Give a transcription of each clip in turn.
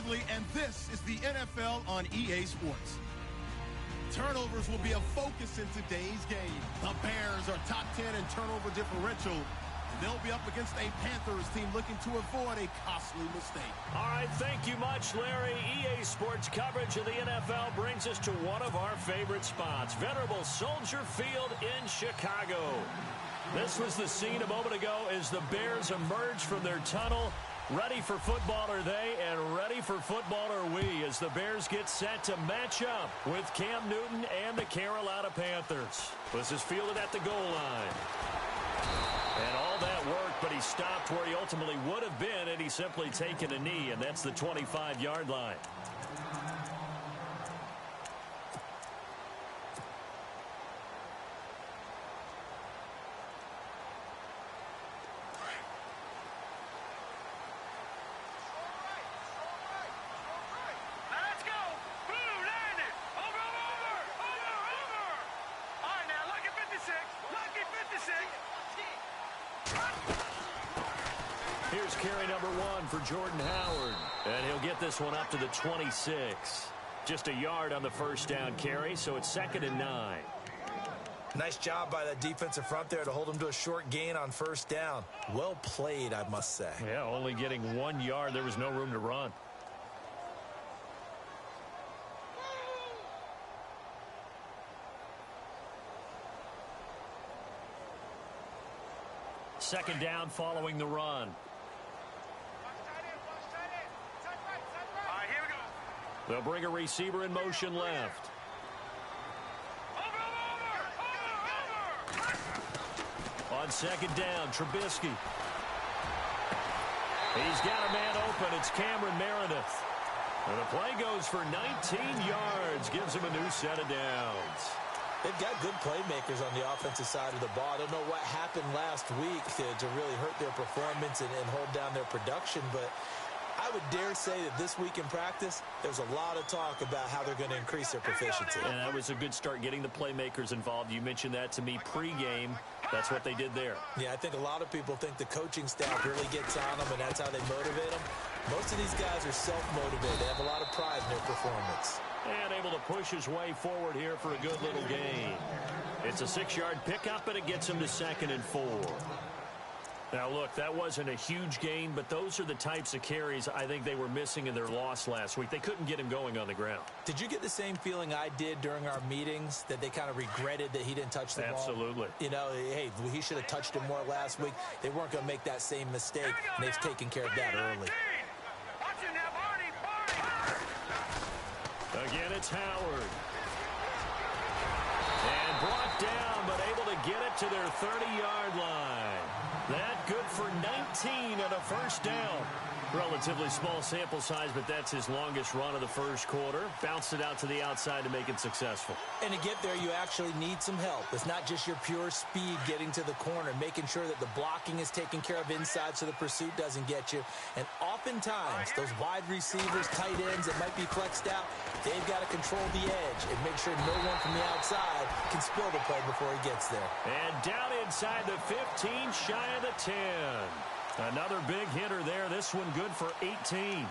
defensively, and this is the NFL on EA Sports. Turnovers will be a focus in today's game. The Bears are top 10 in turnover differential. And they'll be up against a Panthers team looking to avoid a costly mistake. All right, thank you much, Larry. EA Sports coverage of the NFL brings us to one of our favorite spots, venerable Soldier Field in Chicago. This was the scene a moment ago as the Bears emerged from their tunnel. Ready for football are they, and ready for football are we, as the Bears get set to match up with Cam Newton and the Carolina Panthers. This is fielded at the goal line. And all that work, but he stopped where he ultimately would have been had he simply taken a knee, and that's the 25-yard line. Here's carry number 1 for Jordan Howard. And he'll get this one up to the 26. Just a yard on the first down carry, so it's 2nd and 9. Nice job by that defensive front there to hold him to a short gain on first down. Well played, I must say. Yeah, only getting 1 yard. There was no room to run. Second down following the run. They'll bring a receiver in motion left. On second down, Trubisky. He's got a man open. It's Cameron Meredith. And the play goes for 19 yards. Gives him a new set of downs. They've got good playmakers on the offensive side of the ball. I don't know what happened last week to really hurt their performance and hold down their production, but I would dare say that this week in practice, there's a lot of talk about how they're going to increase their proficiency. And that was a good start, getting the playmakers involved. You mentioned that to me pregame. That's what they did there. Yeah, I think a lot of people think the coaching staff really gets on them, and that's how they motivate them. Most of these guys are self-motivated. They have a lot of pride in their performance. And able to push his way forward here for a good little gain. It's a 6-yard pickup, and it gets him to 2nd and 4. Now, look, that wasn't a huge gain, but those are the types of carries I think they were missing in their loss last week. They couldn't get him going on the ground. Did you get the same feeling I did during our meetings, that they kind of regretted that he didn't touch the ball? Absolutely. You know, hey, he should have touched it more last week. They weren't going to make that same mistake, and they've taken care of that early. Again, it's Howard. And brought down, but able to get it to their 30-yard line. That good for 19 and a first down. Relatively small sample size, but that's his longest run of the first quarter. Bounced it out to the outside to make it successful. And to get there, you actually need some help. It's not just your pure speed getting to the corner, making sure that the blocking is taken care of inside so the pursuit doesn't get you. And oftentimes, those wide receivers, tight ends that might be flexed out, they've got to control the edge and make sure no one from the outside can spill the play before he gets there. And down inside the 15, shy of the 10. Another big hitter there. This one good for 18.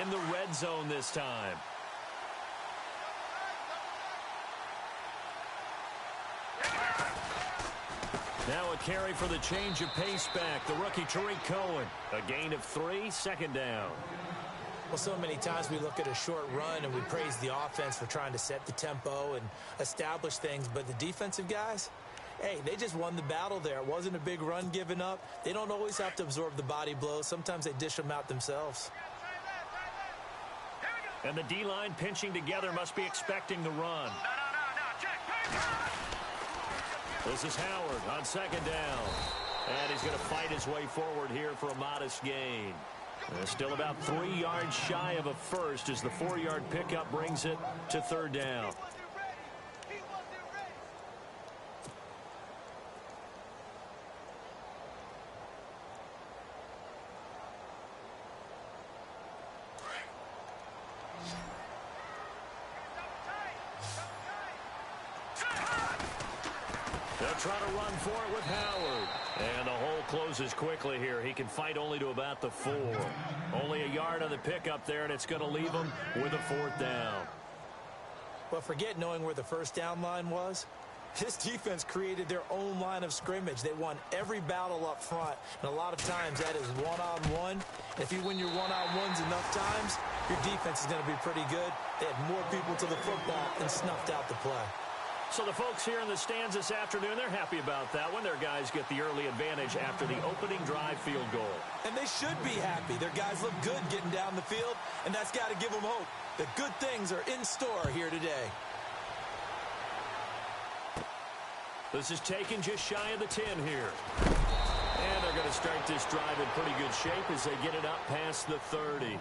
In the red zone this time. Now a carry for the change of pace back, the rookie Tariq Cohen. A gain of 3, 2nd down. Well, so many times we look at a short run and we praise the offense for trying to set the tempo and establish things, but the defensive guys, hey, they just won the battle there. It wasn't a big run given up. They don't always have to absorb the body blows. Sometimes they dish them out themselves. And the D-line pinching together, must be expecting the run. This is Howard on 2nd down. And he's going to fight his way forward here for a modest gain. Still about 3 yards shy of a first as the 4-yard pickup brings it to 3rd down. They'll try to run for it with Howard. And the hole closes quickly here. He can fight only to about the 4. Only a yard on the pickup there, and it's going to leave him with a 4th down. Well, forget knowing where the first down line was. This defense created their own line of scrimmage. They won every battle up front, and a lot of times that is one-on-one. If you win your one-on-ones enough times, your defense is going to be pretty good. They had more people to the football and snuffed out the play. So the folks here in the stands this afternoon, they're happy about that one. Their guys get the early advantage after the opening drive field goal. And they should be happy. Their guys look good getting down the field, and that's got to give them hope that good things are in store here today. This is taken just shy of the 10 here. And they're going to start this drive in pretty good shape as they get it up past the 30.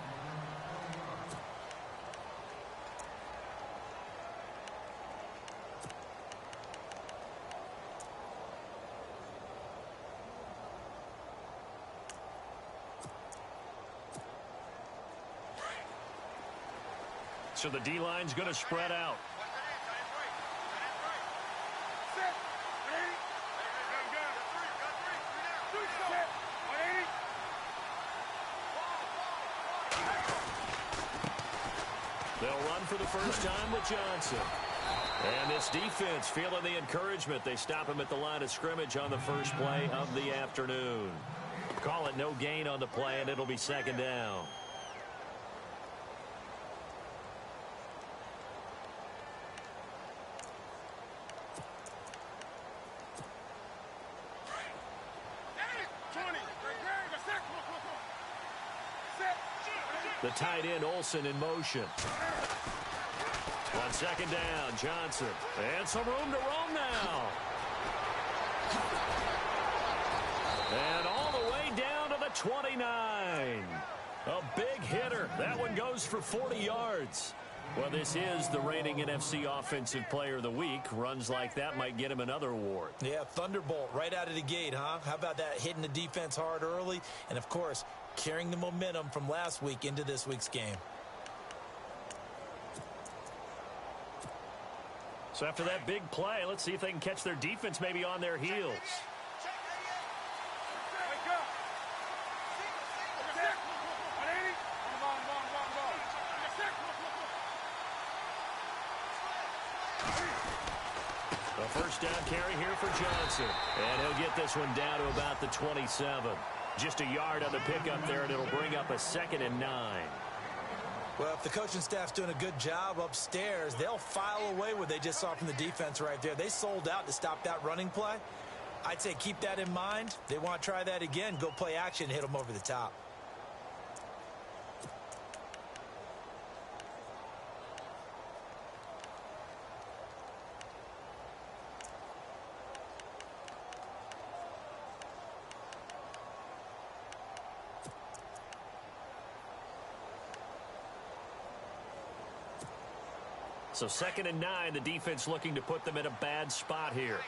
So the D-line's going to spread out. They'll run for the first time with Johnson. And this defense feeling the encouragement. They stop him at the line of scrimmage on the first play of the afternoon. Call it no gain on the play, and it'll be 2nd down. The tight end, Olsen, in motion. On 2nd down, Johnson. And some room to roam now. And all the way down to the 29. A big hitter. That one goes for 40 yards. Well, this is the reigning NFC Offensive Player of the Week. Runs like that might get him another award. Yeah, thunderbolt right out of the gate, huh? How about that, hitting the defense hard early? And, of course, carrying the momentum from last week into this week's game. So after that big play, let's see if they can catch their defense maybe on their heels. A first down carry here for Johnson. And he'll get this one down to about the 27. Just a yard on the pickup there, and it'll bring up a 2nd and 9. Well, if the coaching staff's doing a good job upstairs, they'll file away what they just saw from the defense right there. They sold out to stop that running play. I'd say keep that in mind. They want to try that again. Go play action, hit them over the top. So 2nd and 9, the defense looking to put them in a bad spot here.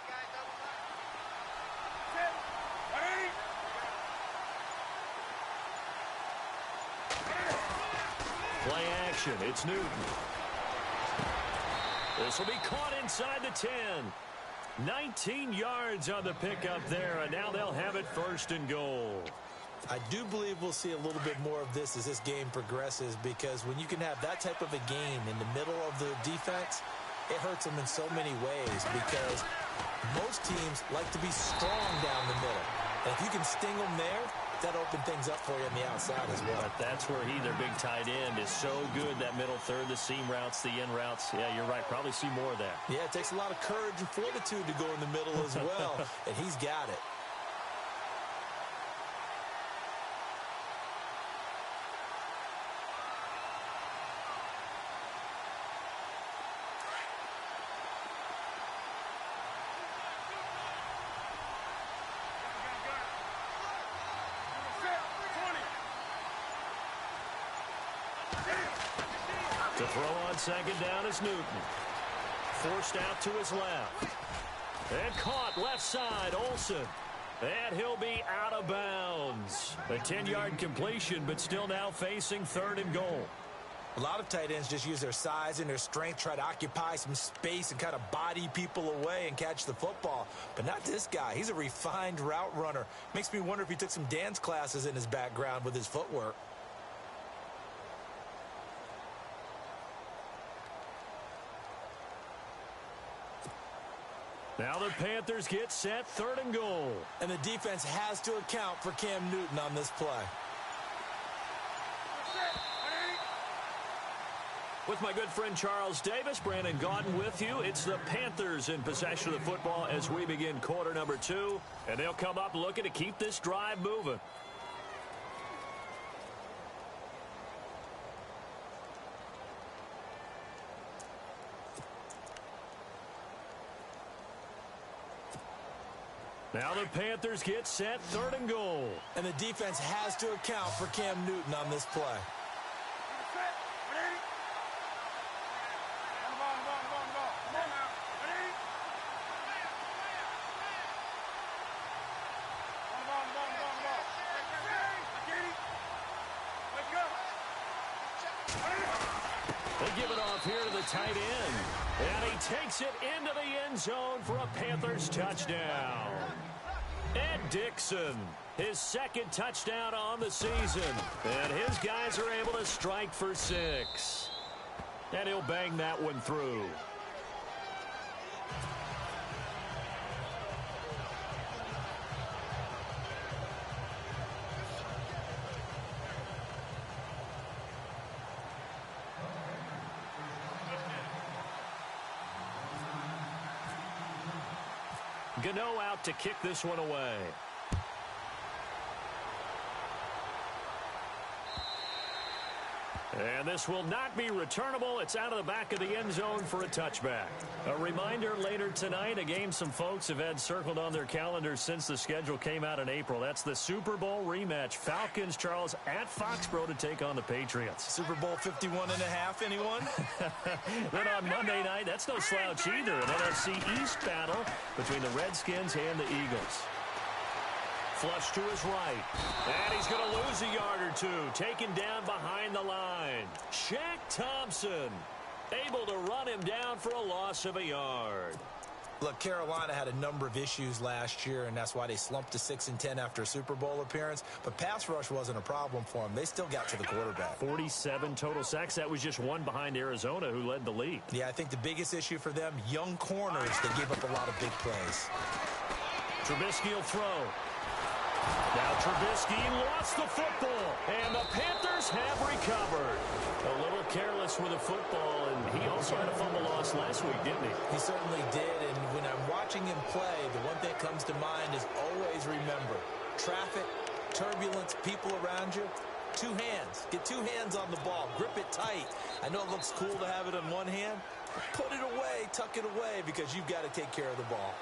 Play action. It's Newton. This will be caught inside the 10. 19 yards on the pickup there, and now they'll have it 1st and goal. I do believe we'll see a little bit more of this as this game progresses, because when you can have that type of a gain in the middle of the defense, it hurts them in so many ways, because most teams like to be strong down the middle. And if you can sting them there, that opens things up for you on the outside as well. But that's where their big tight end, is so good, that middle third, the seam routes, the in routes. Yeah, you're right. Probably see more of that. Yeah, it takes a lot of courage and fortitude to go in the middle as well, and he's got it. To throw on 2nd down is Newton. Forced out to his left. And caught left side, Olsen. And he'll be out of bounds. A 10-yard completion, but still now facing 3rd and goal. A lot of tight ends just use their size and their strength, try to occupy some space and kind of body people away and catch the football. But not this guy. He's a refined route runner. Makes me wonder if he took some dance classes in his background with his footwork. Now the Panthers get set, 3rd and goal. And the defense has to account for Cam Newton on this play. With my good friend Charles Davis, Brandon Gaudin with you. It's the Panthers in possession of the football as we begin quarter number 2. And they'll come up looking to keep this drive moving. Now the Panthers get set, 3rd and goal. And the defense has to account for Cam Newton on this play. They give it off here to the tight end. And he takes it into the end zone for a Panthers touchdown. Ed Dixon, his 2nd touchdown on the season. And his guys are able to strike for 6. And he'll bang that one through. Gano out to kick this one away. And this will not be returnable. It's out of the back of the end zone for a touchback. A reminder later tonight, a game some folks have had circled on their calendars since the schedule came out in April. That's the Super Bowl rematch. Falcons, Charles, at Foxborough to take on the Patriots. Super Bowl 51.5, anyone? Then on Monday night, that's no slouch either. An NFC East battle between the Redskins and the Eagles. Flush to his right. And he's going to lose a yard or two. Taken down behind the line. Shaq Thompson able to run him down for a loss of a yard. Look, Carolina had a number of issues last year, and that's why they slumped to 6-10 after a Super Bowl appearance. But pass rush wasn't a problem for them. They still got to the quarterback. 47 total sacks. That was just one behind Arizona, who led the league. Yeah, I think the biggest issue for them, young corners, they gave up a lot of big plays. Trubisky will throw. Now Trubisky lost the football, and the Panthers have recovered. A little careless with the football, and he also had a fumble loss last week, didn't he? He certainly did, and when I'm watching him play, the one thing that comes to mind is always remember, traffic, turbulence, people around you, 2 hands. Get 2 hands on the ball. Grip it tight. I know it looks cool to have it on one hand, but put it away, tuck it away, because you've got to take care of the ball.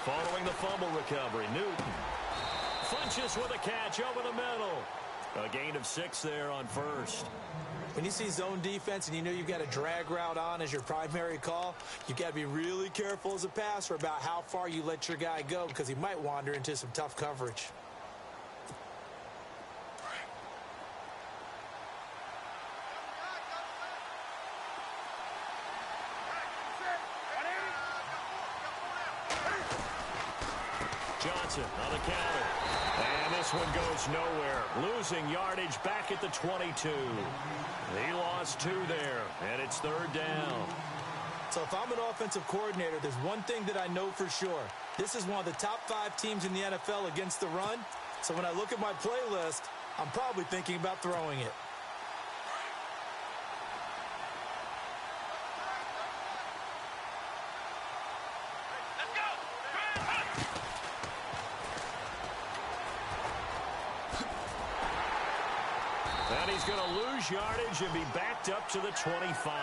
Following the fumble recovery, Newton punches with a catch over the middle. A gain of 6 there on first. When you see zone defense and you know you've got a drag route on as your primary call, you've got to be really careful as a passer about how far you let your guy go because he might wander into some tough coverage. Johnson on the counter. And this one goes nowhere. Losing yardage back at the 22. He lost 2 there, and it's 3rd down. So if I'm an offensive coordinator, there's one thing that I know for sure. This is one of the top 5 teams in the NFL against the run. So when I look at my playlist, I'm probably thinking about throwing it. And he's going to lose yardage and be backed up to the 25.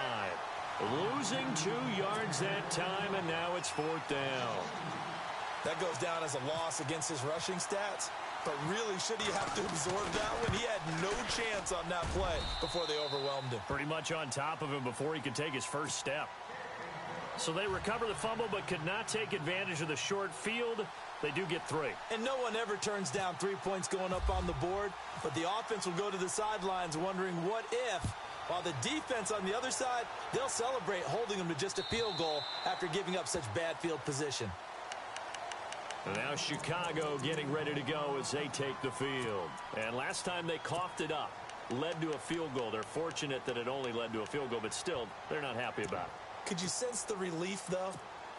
Losing 2 yards that time, and now it's 4th down. That goes down as a loss against his rushing stats. But really, should he have to absorb that one? He had no chance on that play before they overwhelmed him. Pretty much on top of him before he could take his first step. So they recover the fumble but could not take advantage of the short field. They do get 3. And no one ever turns down 3 points going up on the board, but the offense will go to the sidelines wondering what if, while the defense on the other side, they'll celebrate holding them to just a field goal after giving up such bad field position. And now Chicago getting ready to go as they take the field. And last time they coughed it up, led to a field goal. They're fortunate that it only led to a field goal, but still, they're not happy about it. Could you sense the relief, though,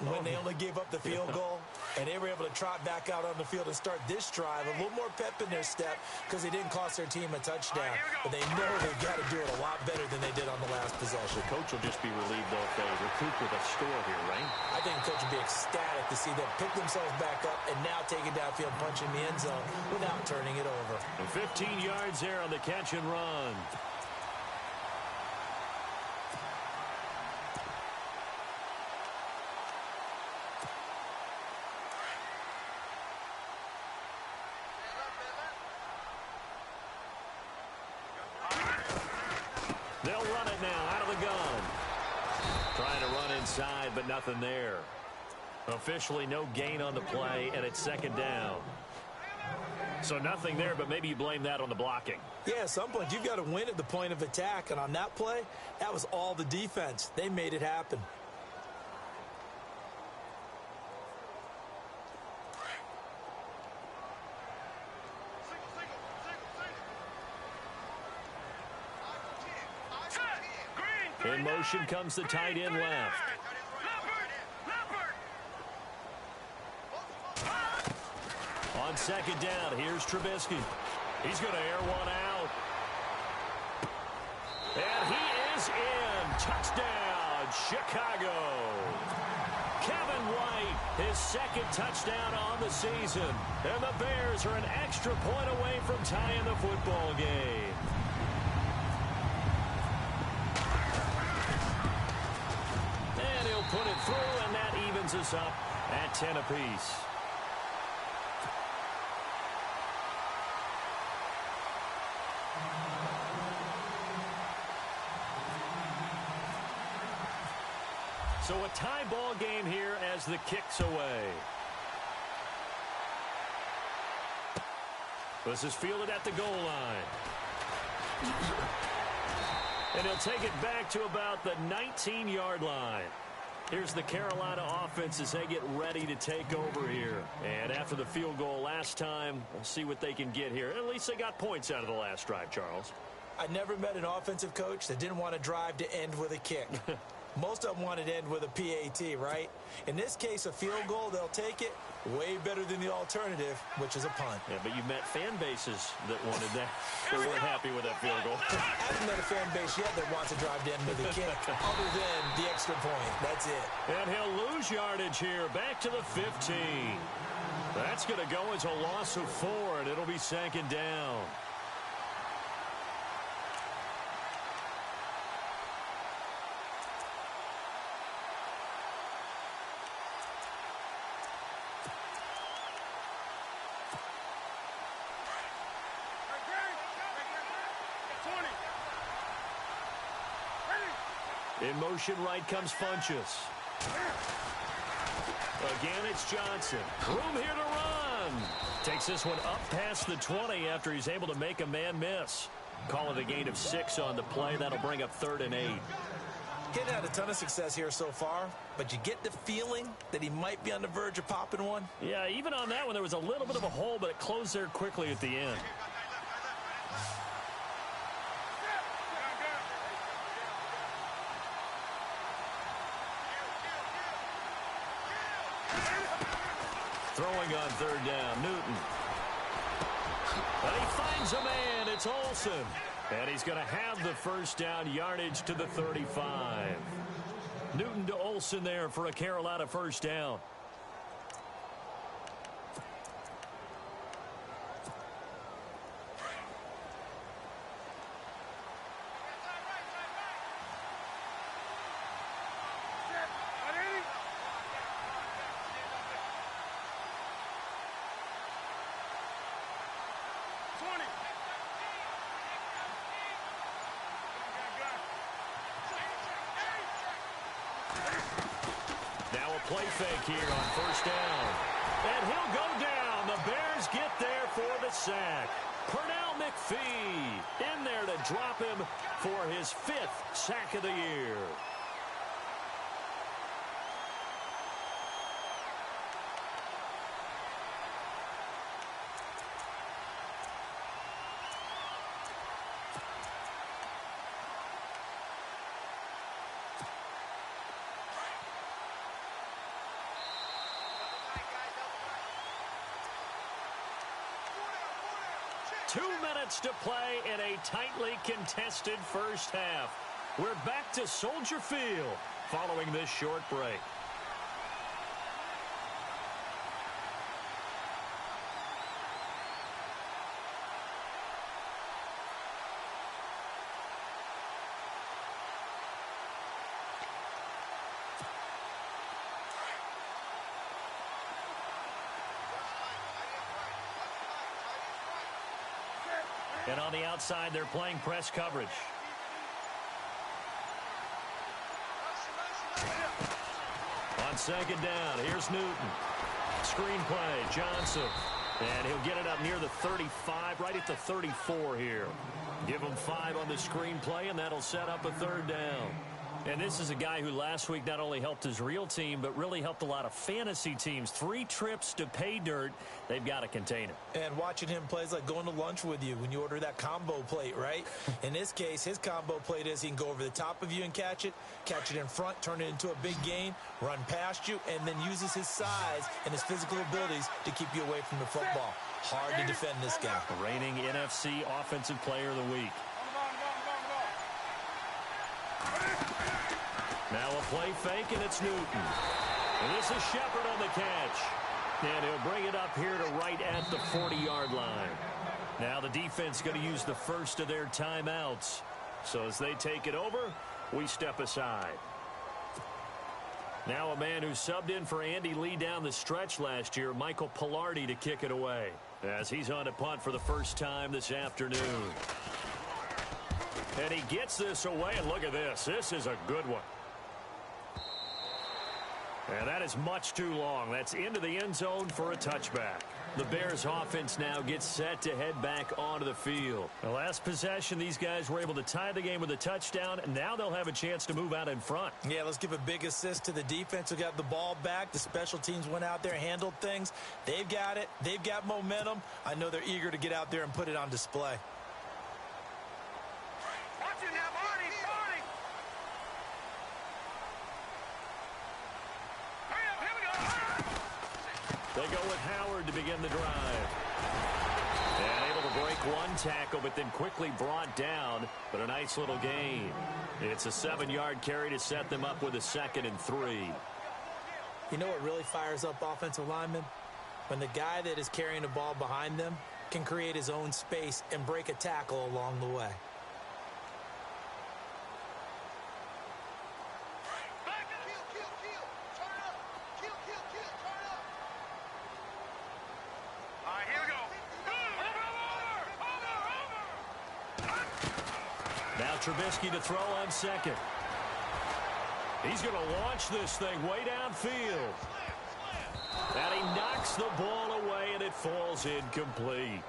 when they only gave up the field goal and they were able to trot back out on the field and start this drive, a little more pep in their step because they didn't cost their team a touchdown. But they know they've got to do it a lot better than they did on the last possession. The coach will just be relieved, though, if they recoup with a score here, right? I think the coach will be ecstatic to see them pick themselves back up and now take it downfield, punching the end zone without turning it over. And 15 yards there on the catch and run. They'll run it now out of the gun. Trying to run inside, but nothing there. Officially no gain on the play, and it's second down. So nothing there, but maybe you blame that on the blocking. Yeah, at some point, you've got to win at the point of attack. And on that play, that was all the defense. They made it happen. In motion comes the tight end left. On second down, here's Trubisky. He's going to air one out. And he is in. Touchdown, Chicago. Kevin White, his second touchdown on the season. And the Bears are an extra point away from tying the football game. And he'll put it through, and that evens us up at 10 apiece. So a tie ball game here as the kick's away. This is fielded at the goal line. And he'll take it back to about the 19-yard line. Here's the Carolina offense as they get ready to take over here. And after the field goal last time, we'll see what they can get here. At least they got points out of the last drive, Charles. I never met an offensive coach that didn't want to drive to end with a kick. Most of them wanted to end with a PAT, right? In this case, a field goal, they'll take it. Way better than the alternative, which is a punt. Yeah, but you met fan bases that wanted that. They weren't happy with that field goal. I haven't met a fan base yet that wants to drive to end with a kick, other than the extra point. That's it. And he'll lose yardage here, back to the 15. That's going to go as a loss of 4, and it'll be second down. In motion, right comes Funchess. Again, it's Johnson. Room here to run. Takes this one up past the 20 after he's able to make a man miss. Call it a gain of 6 on the play. That'll bring up 3rd and 8. He hadn't had a ton of success here so far, but you get the feeling that he might be on the verge of popping one. Yeah, even on that one, there was a little bit of a hole, but it closed there quickly at the end. Throwing on 3rd down, Newton. And he finds a man, it's Olsen. And he's going to have the first down, yardage to the 35. Newton to Olsen there for a Carolina first down. play fake here on first down. And he'll go down. The Bears get there for the sack. Pernell McPhee in there to drop him for his 5th sack of the year. To play in a tightly contested first half. We're back to Soldier Field following this short break. And on the outside, they're playing press coverage. On second down, here's Newton. Screen play, Johnson. And he'll get it up near the 35, right at the 34 here. Give him 5 on the screen play, and that'll set up a 3rd down. And this is a guy who last week not only helped his real team, but really helped a lot of fantasy teams. 3 trips to pay dirt. They've got to contain him. And watching him play is like going to lunch with you when you order that combo plate, right? In this case, his combo plate is he can go over the top of you and catch it in front, turn it into a big gain, run past you, and then uses his size and his physical abilities to keep you away from the football. Hard to defend this guy. The reigning NFC Offensive Player of the Week. Now a play fake, and it's Newton. And this is Shepard on the catch. And he'll bring it up here to right at the 40-yard line. Now the defense going to use the first of their timeouts. So as they take it over, we step aside. Now a man who subbed in for Andy Lee down the stretch last year, Michael Pilardi, to kick it away. As he's on a punt for the first time this afternoon. And he gets this away, and look at this. This is a good one. And that is much too long. That's into the end zone for a touchback. The Bears offense now gets set to head back onto the field. The last possession, these guys were able to tie the game with a touchdown, and now they'll have a chance to move out in front. Yeah, let's give a big assist to the defense who got the ball back. The special teams went out there, handled things. They've got it. They've got momentum. I know they're eager to get out there and put it on display. They go with Howard to begin the drive. And able to break one tackle, but then quickly brought down. But a nice little gain. It's a 7-yard carry to set them up with a 2nd and 3. You know what really fires up offensive linemen? When the guy that is carrying the ball behind them can create his own space and break a tackle along the way. Trubisky to throw on second. He's going to launch this thing way downfield. And he knocks the ball away, and it falls incomplete.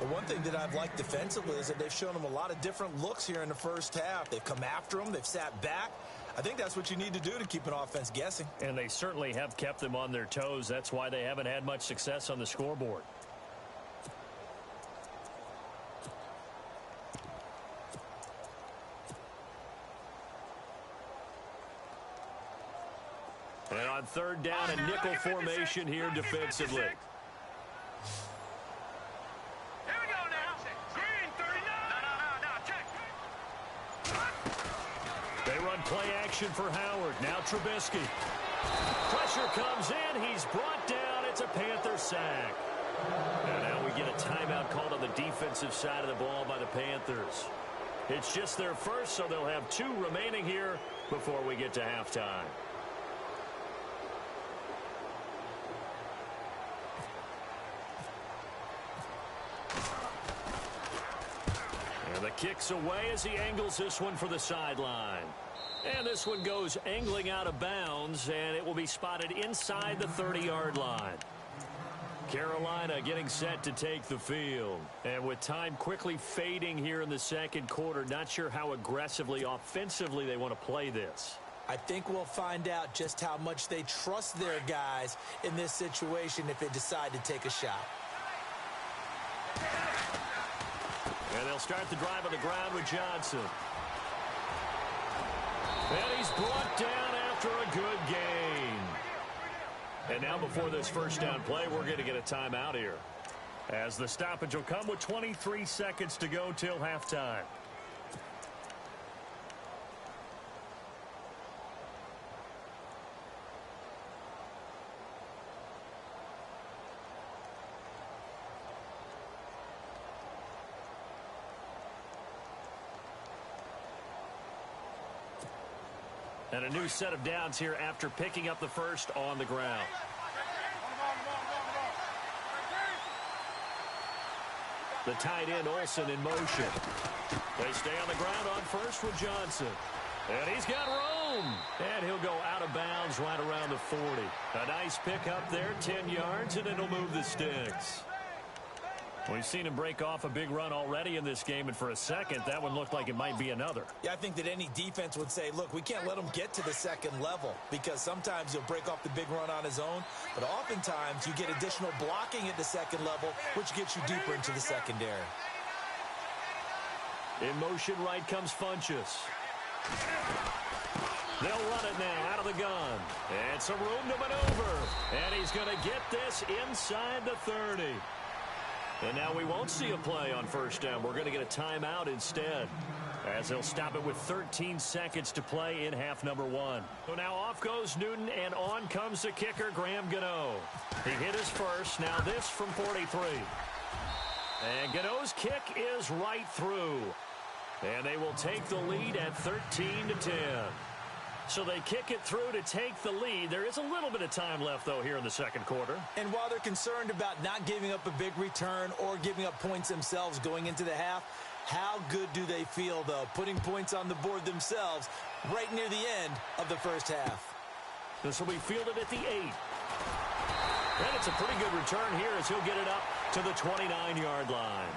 Well, one thing that I've liked defensively is that they've shown him a lot of different looks here in the first half. They've come after him. They've sat back. I think that's what you need to do to keep an offense guessing. And they certainly have kept them on their toes. That's why they haven't had much success on the scoreboard. And on 3rd down, a nickel formation here defensively. Here we go now. Green, 39. They run play action for Howard. Now Trubisky. Pressure comes in. He's brought down. It's a Panther sack. And now we get a timeout called on the defensive side of the ball by the Panthers. It's just their first, so they'll have 2 remaining here before we get to halftime. And the kick's away as he angles this one for the sideline. And this one goes angling out of bounds, and it will be spotted inside the 30-yard line. Carolina getting set to take the field. And with time quickly fading here in the second quarter, not sure how aggressively, offensively they want to play this. I think we'll find out just how much they trust their guys in this situation if they decide to take a shot. And they'll start the drive on the ground with Johnson. And he's brought down after a good gain. And now before this first down play, we're going to get a timeout here, as the stoppage will come with 23 seconds to go till halftime. And a new set of downs here after picking up the first on the ground. The tight end Olsen in motion. They stay on the ground on first with Johnson. And he's got room. And he'll go out of bounds right around the 40. A nice pickup there, 10 yards, and it'll move the sticks. We've seen him break off a big run already in this game, and for a second, that one looked like it might be another. Yeah, I think that any defense would say, look, we can't let him get to the second level, because sometimes he'll break off the big run on his own, but oftentimes you get additional blocking at the second level, which gets you deeper into the secondary. In motion right comes Funchess. They'll run it now out of the gun. And some room to maneuver. And he's going to get this inside the 30. And now we won't see a play on first down. We're going to get a timeout instead, as they'll stop it with 13 seconds to play in half number one. So now off goes Newton, and on comes the kicker, Graham Gano. He hit his first. Now this from 43. And Gano's kick is right through. And they will take the lead at 13-10. So they kick it through to take the lead. There is a little bit of time left, though, here in the second quarter. And while they're concerned about not giving up a big return or giving up points themselves going into the half, how good do they feel, though, putting points on the board themselves right near the end of the first half? This will be fielded at the 8. And it's a pretty good return here as he'll get it up to the 29-yard line.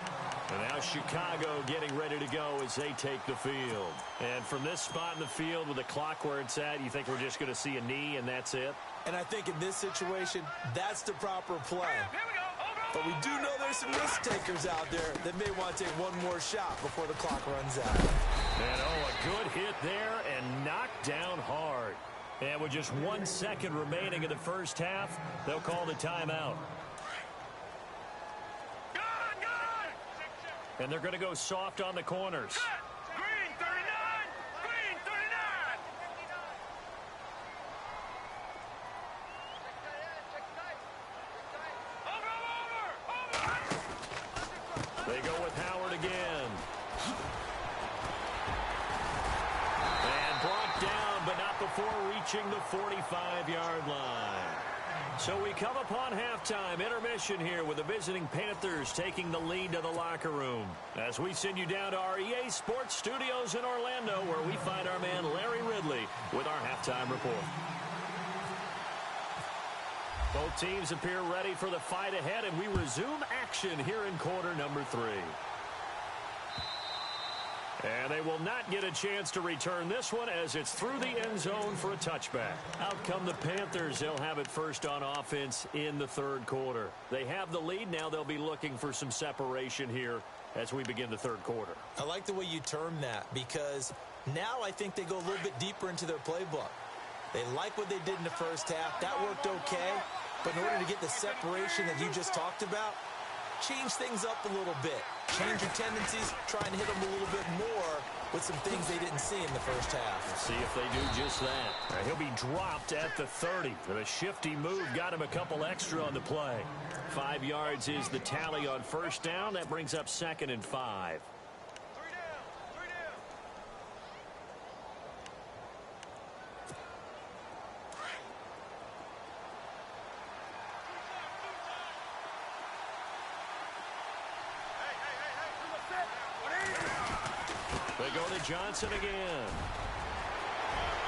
And now Chicago getting ready to go as they take the field. And from this spot in the field with the clock where it's at, you think we're just going to see a knee and that's it? And I think in this situation, that's the proper play. But we do know there's some risk takers out there that may want to take one more shot before the clock runs out. And a good hit there and knocked down hard. And with just 1 second remaining in the first half, they'll call the timeout. And they're going to go soft on the corners. Green 39! Green 39! They go with Howard again. And brought down, but not before reaching the 45-yard line. So we come upon halftime, intermission here with the visiting Panthers taking the lead to the locker room. As we send you down to our EA Sports Studios in Orlando, where we find our man Larry Ridley with our halftime report. Both teams appear ready for the fight ahead, and we resume action here in quarter number 3. And they will not get a chance to return this one as it's through the end zone for a touchback. Out come the Panthers. They'll have it first on offense in the third quarter. They have the lead. Now they'll be looking for some separation here as we begin the third quarter. I like the way you term that, because now I think they go a little bit deeper into their playbook. They like what they did in the first half. That worked okay. But in order to get the separation that you just talked about, change things up a little bit. Change your tendencies, try and hit them a little bit more with some things they didn't see in the first half. Let's see if they do just that. He'll be dropped at the 30. With a shifty move, got him a couple extra on the play. 5 yards is the tally on first down. That brings up 2nd and 5. They go to Johnson again.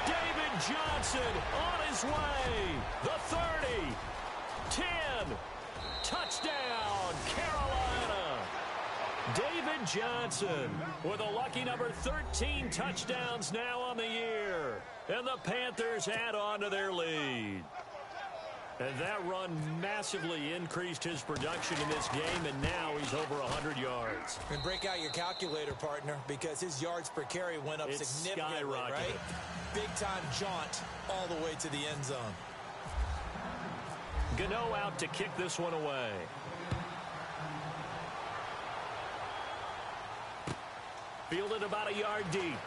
David Johnson on his way. The 30. 10. Touchdown, Carolina. David Johnson with a lucky number 13 touchdowns now on the year. And the Panthers add on to their lead. And that run massively increased his production in this game, and now he's over 100 yards. And break out your calculator, partner, because his yards per carry went up significantly, right? Big-time jaunt all the way to the end zone. Gywu out to kick this one away. Fielded about a yard deep.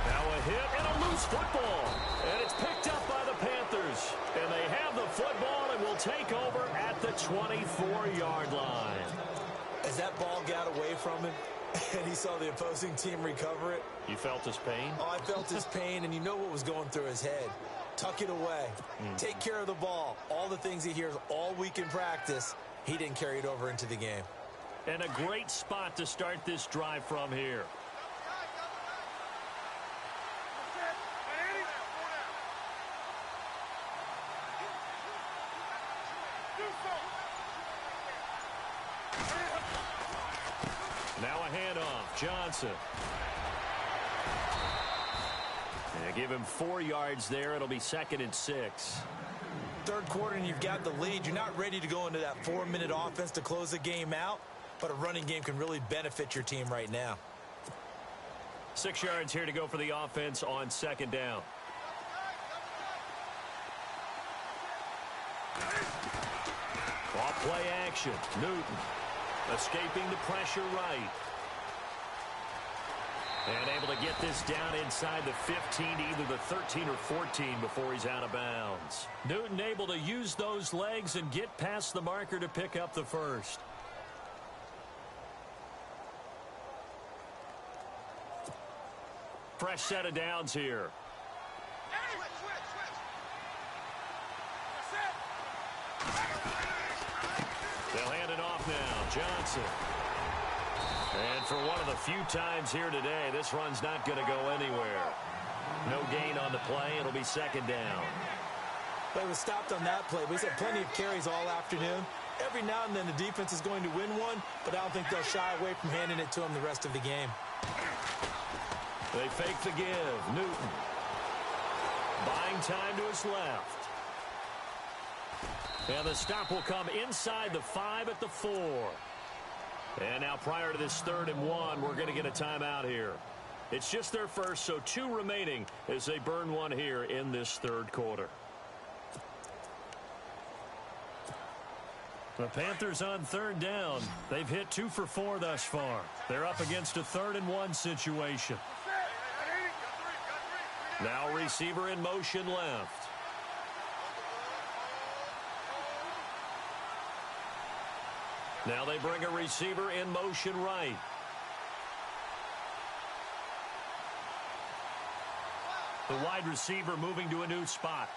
Now a hit and a loose football. And it's picked up by the Panthers. And they have the football and will take over at the 24-yard line. As that ball got away from him and he saw the opposing team recover it. You felt his pain? Oh, I felt his pain, and you know what was going through his head. Tuck it away. Take care of the ball. All the things he hears all week in practice, he didn't carry it over into the game. And a great spot to start this drive from here. Now a handoff. Johnson. And give him 4 yards there. It'll be 2nd and 6. Third quarter and you've got the lead. You're not ready to go into that 4-minute offense to close the game out, but a running game can really benefit your team right now. 6 yards here to go for the offense on 2nd down. Off play action. Newton escaping the pressure right. And able to get this down inside the 15, either the 13 or 14 before he's out of bounds. Newton able to use those legs and get past the marker to pick up the first. Fresh set of downs here. They'll hand it off now. Johnson. And for one of the few times here today, this run's not going to go anywhere. No gain on the play. It'll be 2nd down. But it was stopped on that play. But he's had plenty of carries all afternoon. Every now and then the defense is going to win one, but I don't think they'll shy away from handing it to him the rest of the game. They fake the give. Newton. Buying time to his left. And the stop will come inside the 5 at the 4. And now prior to this 3rd and 1, we're going to get a timeout here. It's just their first, so 2 remaining as they burn one here in this 3rd quarter. The Panthers on 3rd down. They've hit 2 for 4 thus far. They're up against a 3rd and 1 situation. Now receiver in motion left. Now they bring a receiver in motion right. The wide receiver moving to a new spot.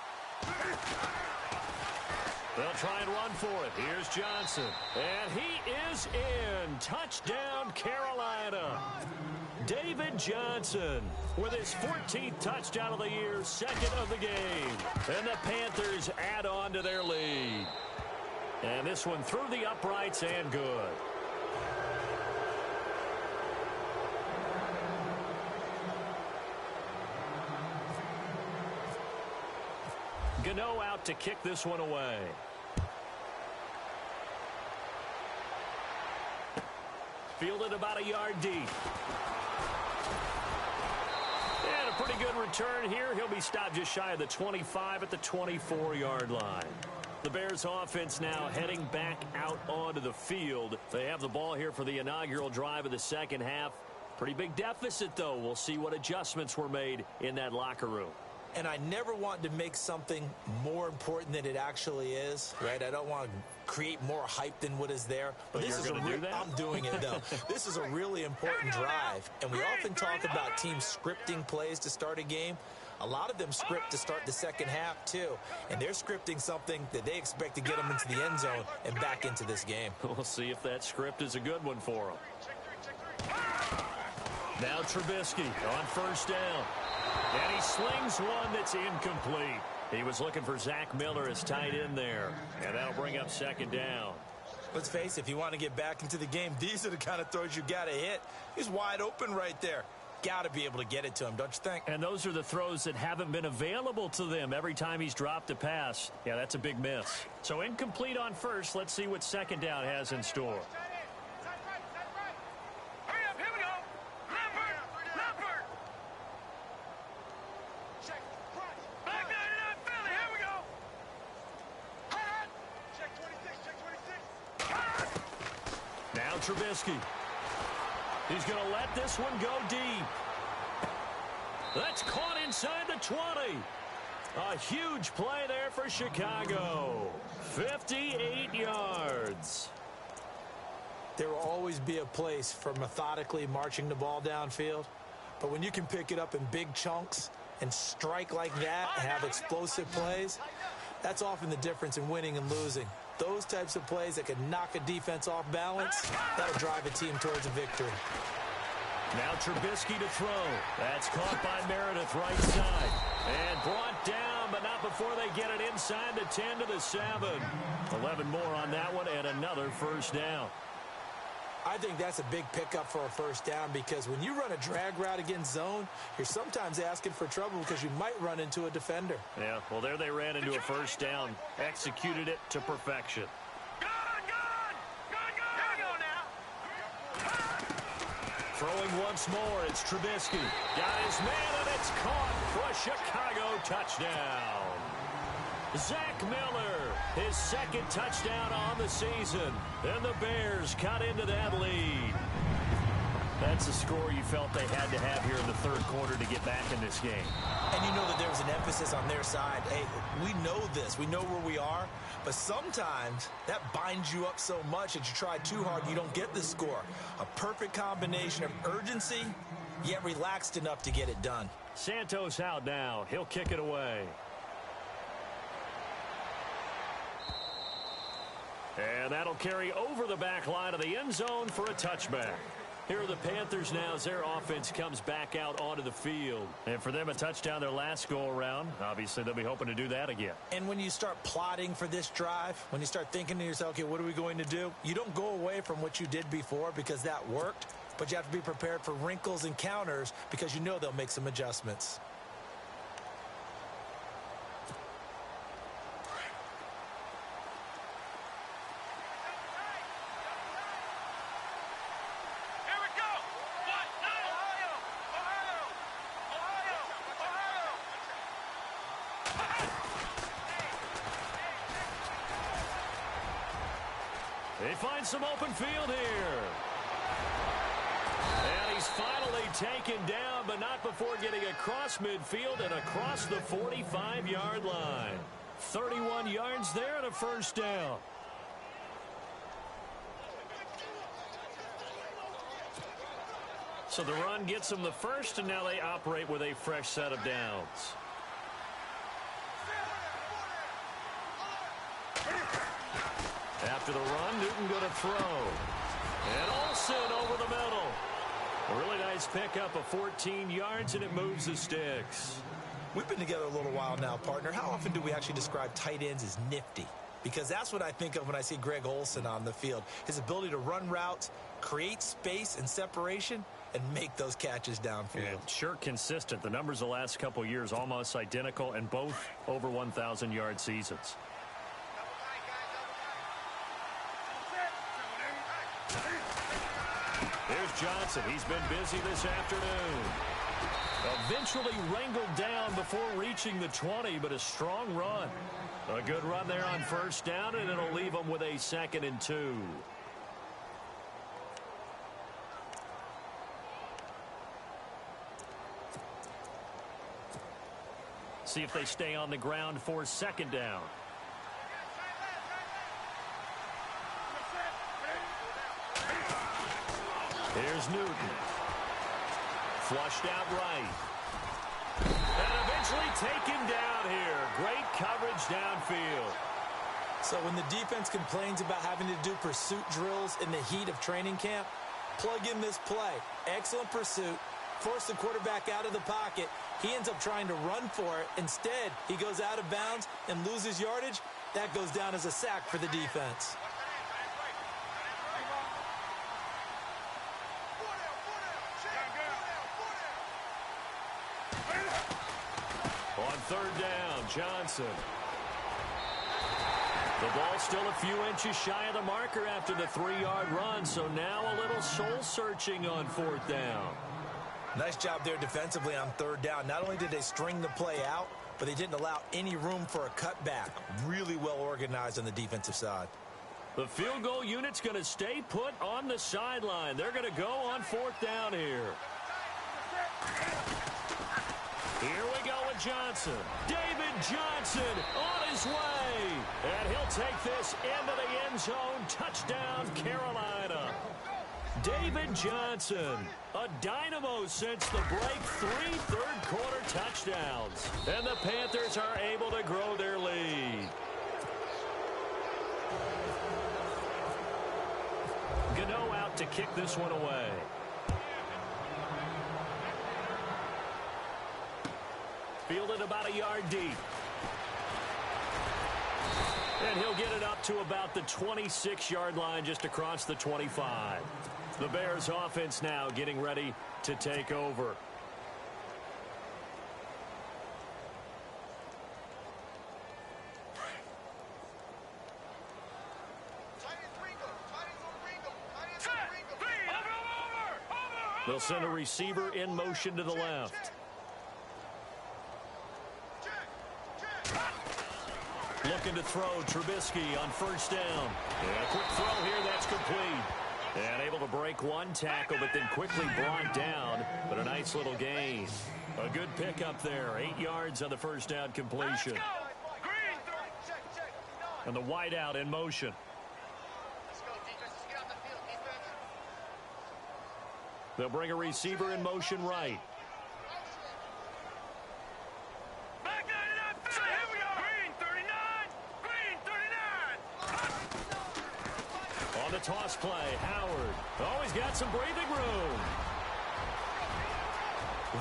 They'll try and run for it. Here's Johnson. And he is in. Touchdown, Carolina. David Johnson with his 14th touchdown of the year, 2nd of the game. And the Panthers add on to their lead. And this one through the uprights and good. Gywu out to kick this one away. Fielded about a yard deep. And a pretty good return here. He'll be stopped just shy of the 25 at the 24-yard line. The Bears offense now heading back out onto the field. They have the ball here for the inaugural drive of the 2nd half. Pretty big deficit, though. We'll see what adjustments were made in that locker room. And I never want to make something more important than it actually is, right? I don't want to create more hype than what is there. But this you're going to do that? I'm doing it, though. This is a really important drive. And we often talk about teams scripting plays to start a game. A lot of them script to start the 2nd half, too. And they're scripting something that they expect to get them into the end zone and back into this game. We'll see if that script is a good one for them. Now Trubisky on first down. And he slings one that's incomplete. He was looking for Zach Miller as tight end there. And that'll bring up second down. Let's face it, if you want to get back into the game, these are the kind of throws you got to hit. He's wide open right there. Got to be able to get it to him, don't you think? And those are the throws that haven't been available to them every time he's dropped a pass. Yeah, that's a big miss. So incomplete on first. Let's see what second down has in store. Trubisky. He's going to let this one go deep. That's caught inside the 20. A huge play there for Chicago. 58 yards. There will always be a place for methodically marching the ball downfield. But when you can pick it up in big chunks and strike like that and have explosive plays, that's often the difference in winning and losing. Those types of plays that can knock a defense off balance, that'll drive a team towards a victory. Now Trubisky to throw. That's caught by Meredith right side. And brought down, but not before they get it inside the 10 to the 7. 11 more on that one and another first down. I think that's a big pickup for a first down because when you run a drag route against zone, you're sometimes asking for trouble because you might run into a defender. Yeah, well, there they ran into a first down. Executed it to perfection. Throwing once more, it's Trubisky. Got his man, and it's caught for a Chicago touchdown. Zach Miller, his second touchdown on the season. And the Bears cut into that lead. That's a score you felt they had to have here in the third quarter to get back in this game. And you know that there was an emphasis on their side. Hey, we know this. We know where we are. But sometimes that binds you up so much that you try too hard, you don't get the score. A perfect combination of urgency, yet relaxed enough to get it done. Santos out now. He'll kick it away. And that'll carry over the back line of the end zone for a touchback. Here are the Panthers now as their offense comes back out onto the field. And for them, a touchdown their last go-around. Obviously, they'll be hoping to do that again. And when you start plotting for this drive, when you start thinking to yourself, okay, what are we going to do? You don't go away from what you did before because that worked, but you have to be prepared for wrinkles and counters because you know they'll make some adjustments. They find some open field here. And he's finally taken down, but not before getting across midfield and across the 45-yard line. 31 yards there and a first down. So the run gets them the first, and now they operate with a fresh set of downs. After the run, Newton going to throw. And Olsen over the middle. A really nice pickup of 14 yards, and it moves the sticks. We've been together a little while now, partner. How often do we actually describe tight ends as nifty? Because that's what I think of when I see Greg Olsen on the field. His ability to run routes, create space and separation, and make those catches downfield. Yeah, sure consistent. The numbers the last couple of years almost identical, and both over 1,000-yard seasons. Here's Johnson. He's been busy this afternoon. Eventually wrangled down before reaching the 20, but a strong run. A good run there on first down, and it'll leave them with a 2nd and 2. See if they stay on the ground for 2nd down. Here's Newton. Flushed out right. And eventually taken down here. Great coverage downfield. So when the defense complains about having to do pursuit drills in the heat of training camp, Plug in this play. Excellent pursuit. Force the quarterback out of the pocket. He ends up trying to run for it. Instead, he goes out of bounds and loses yardage. That goes down as a sack for the defense. On third down, Johnson. The ball still a few inches shy of the marker after the 3-yard run, so now a little soul-searching on fourth down. Nice job there defensively on third down. Not only did they string the play out, but they didn't allow any room for a cutback. Really well organized on the defensive side. The field goal unit's going to stay put on the sideline. They're going to go on fourth down here. Here we go with Johnson. David Johnson on his way. And he'll take this into the end zone. Touchdown, Carolina. David Johnson, a dynamo since the break. 3 third-quarter touchdowns. And the Panthers are able to grow their lead. Gano out to kick this one away. Fielded about a yard deep. And he'll get it up to about the 26-yard line, just across the 25. The Bears offense now getting ready to take over. They'll send a receiver in motion to the left. Looking to throw, Trubisky on first down. And a quick throw here, that's complete. And able to break one tackle, but then quickly brought down. But a nice little gain. A good pickup there. 8 yards on the first down completion. And the wideout in motion. They'll bring a receiver in motion right. On the toss play, Howard. Oh, he's got some breathing room.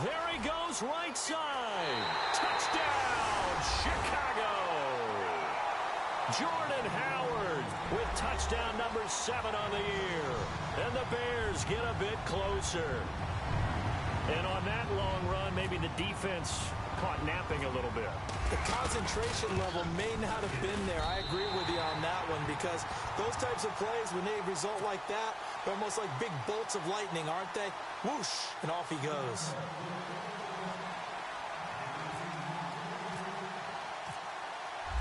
There he goes, right side. Touchdown, Chicago. Jordan Howard with touchdown number 7 on the year. And the Bears get a bit closer. And on that long run, maybe the defense caught napping a little bit. The concentration level may not have been there. I agree with you on that one, because those types of plays, when they result like that, they're almost like big bolts of lightning, aren't they? Whoosh, and off he goes.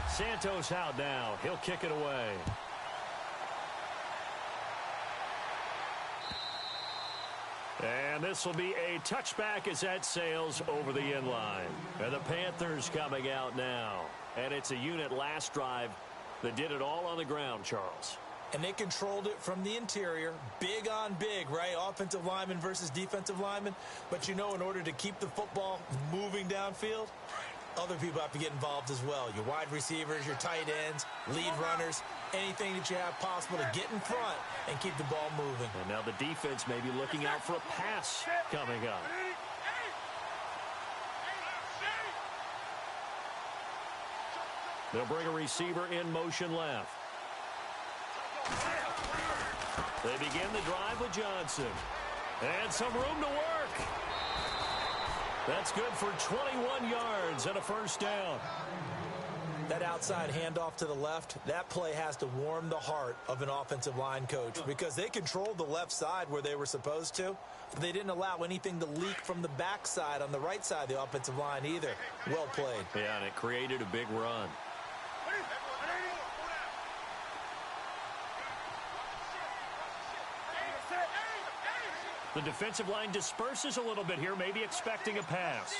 Santos out now. He'll kick it away. And this will be a touchback as that sails over the end line. And the Panthers coming out now. And it's a unit last drive that did it all on the ground, Charles. And they controlled it from the interior. Big on big, right? Offensive lineman versus defensive lineman. But you know, in order to keep the football moving downfield, other people have to get involved as well. Your wide receivers, your tight ends, lead runners, anything that you have possible to get in front and keep the ball moving. And now the defense may be looking out for a pass coming up. They'll bring a receiver in motion left. They begin the drive with Johnson. And some room to work. That's good for 21 yards and a first down. That outside handoff to the left, that play has to warm the heart of an offensive line coach, because they controlled the left side where they were supposed to. But they didn't allow anything to leak from the backside on the right side of the offensive line either. Well played. Yeah, and it created a big run. The defensive line disperses a little bit here, maybe expecting a pass.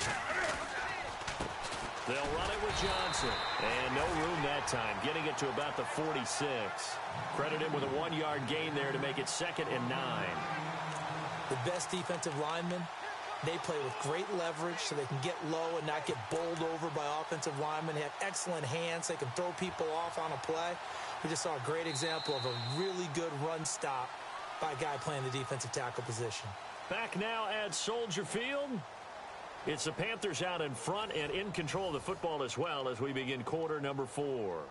They'll run it with Johnson. And no room that time, getting it to about the 46. Credit him with a 1-yard gain there to make it 2nd and 9. The best defensive linemen, they play with great leverage so they can get low and not get bowled over by offensive linemen. They have excellent hands. They can throw people off on a play. We just saw a great example of a really good run stop by a guy playing the defensive tackle position. Back now at Soldier Field. It's the Panthers out in front and in control of the football as well as we begin quarter number 4.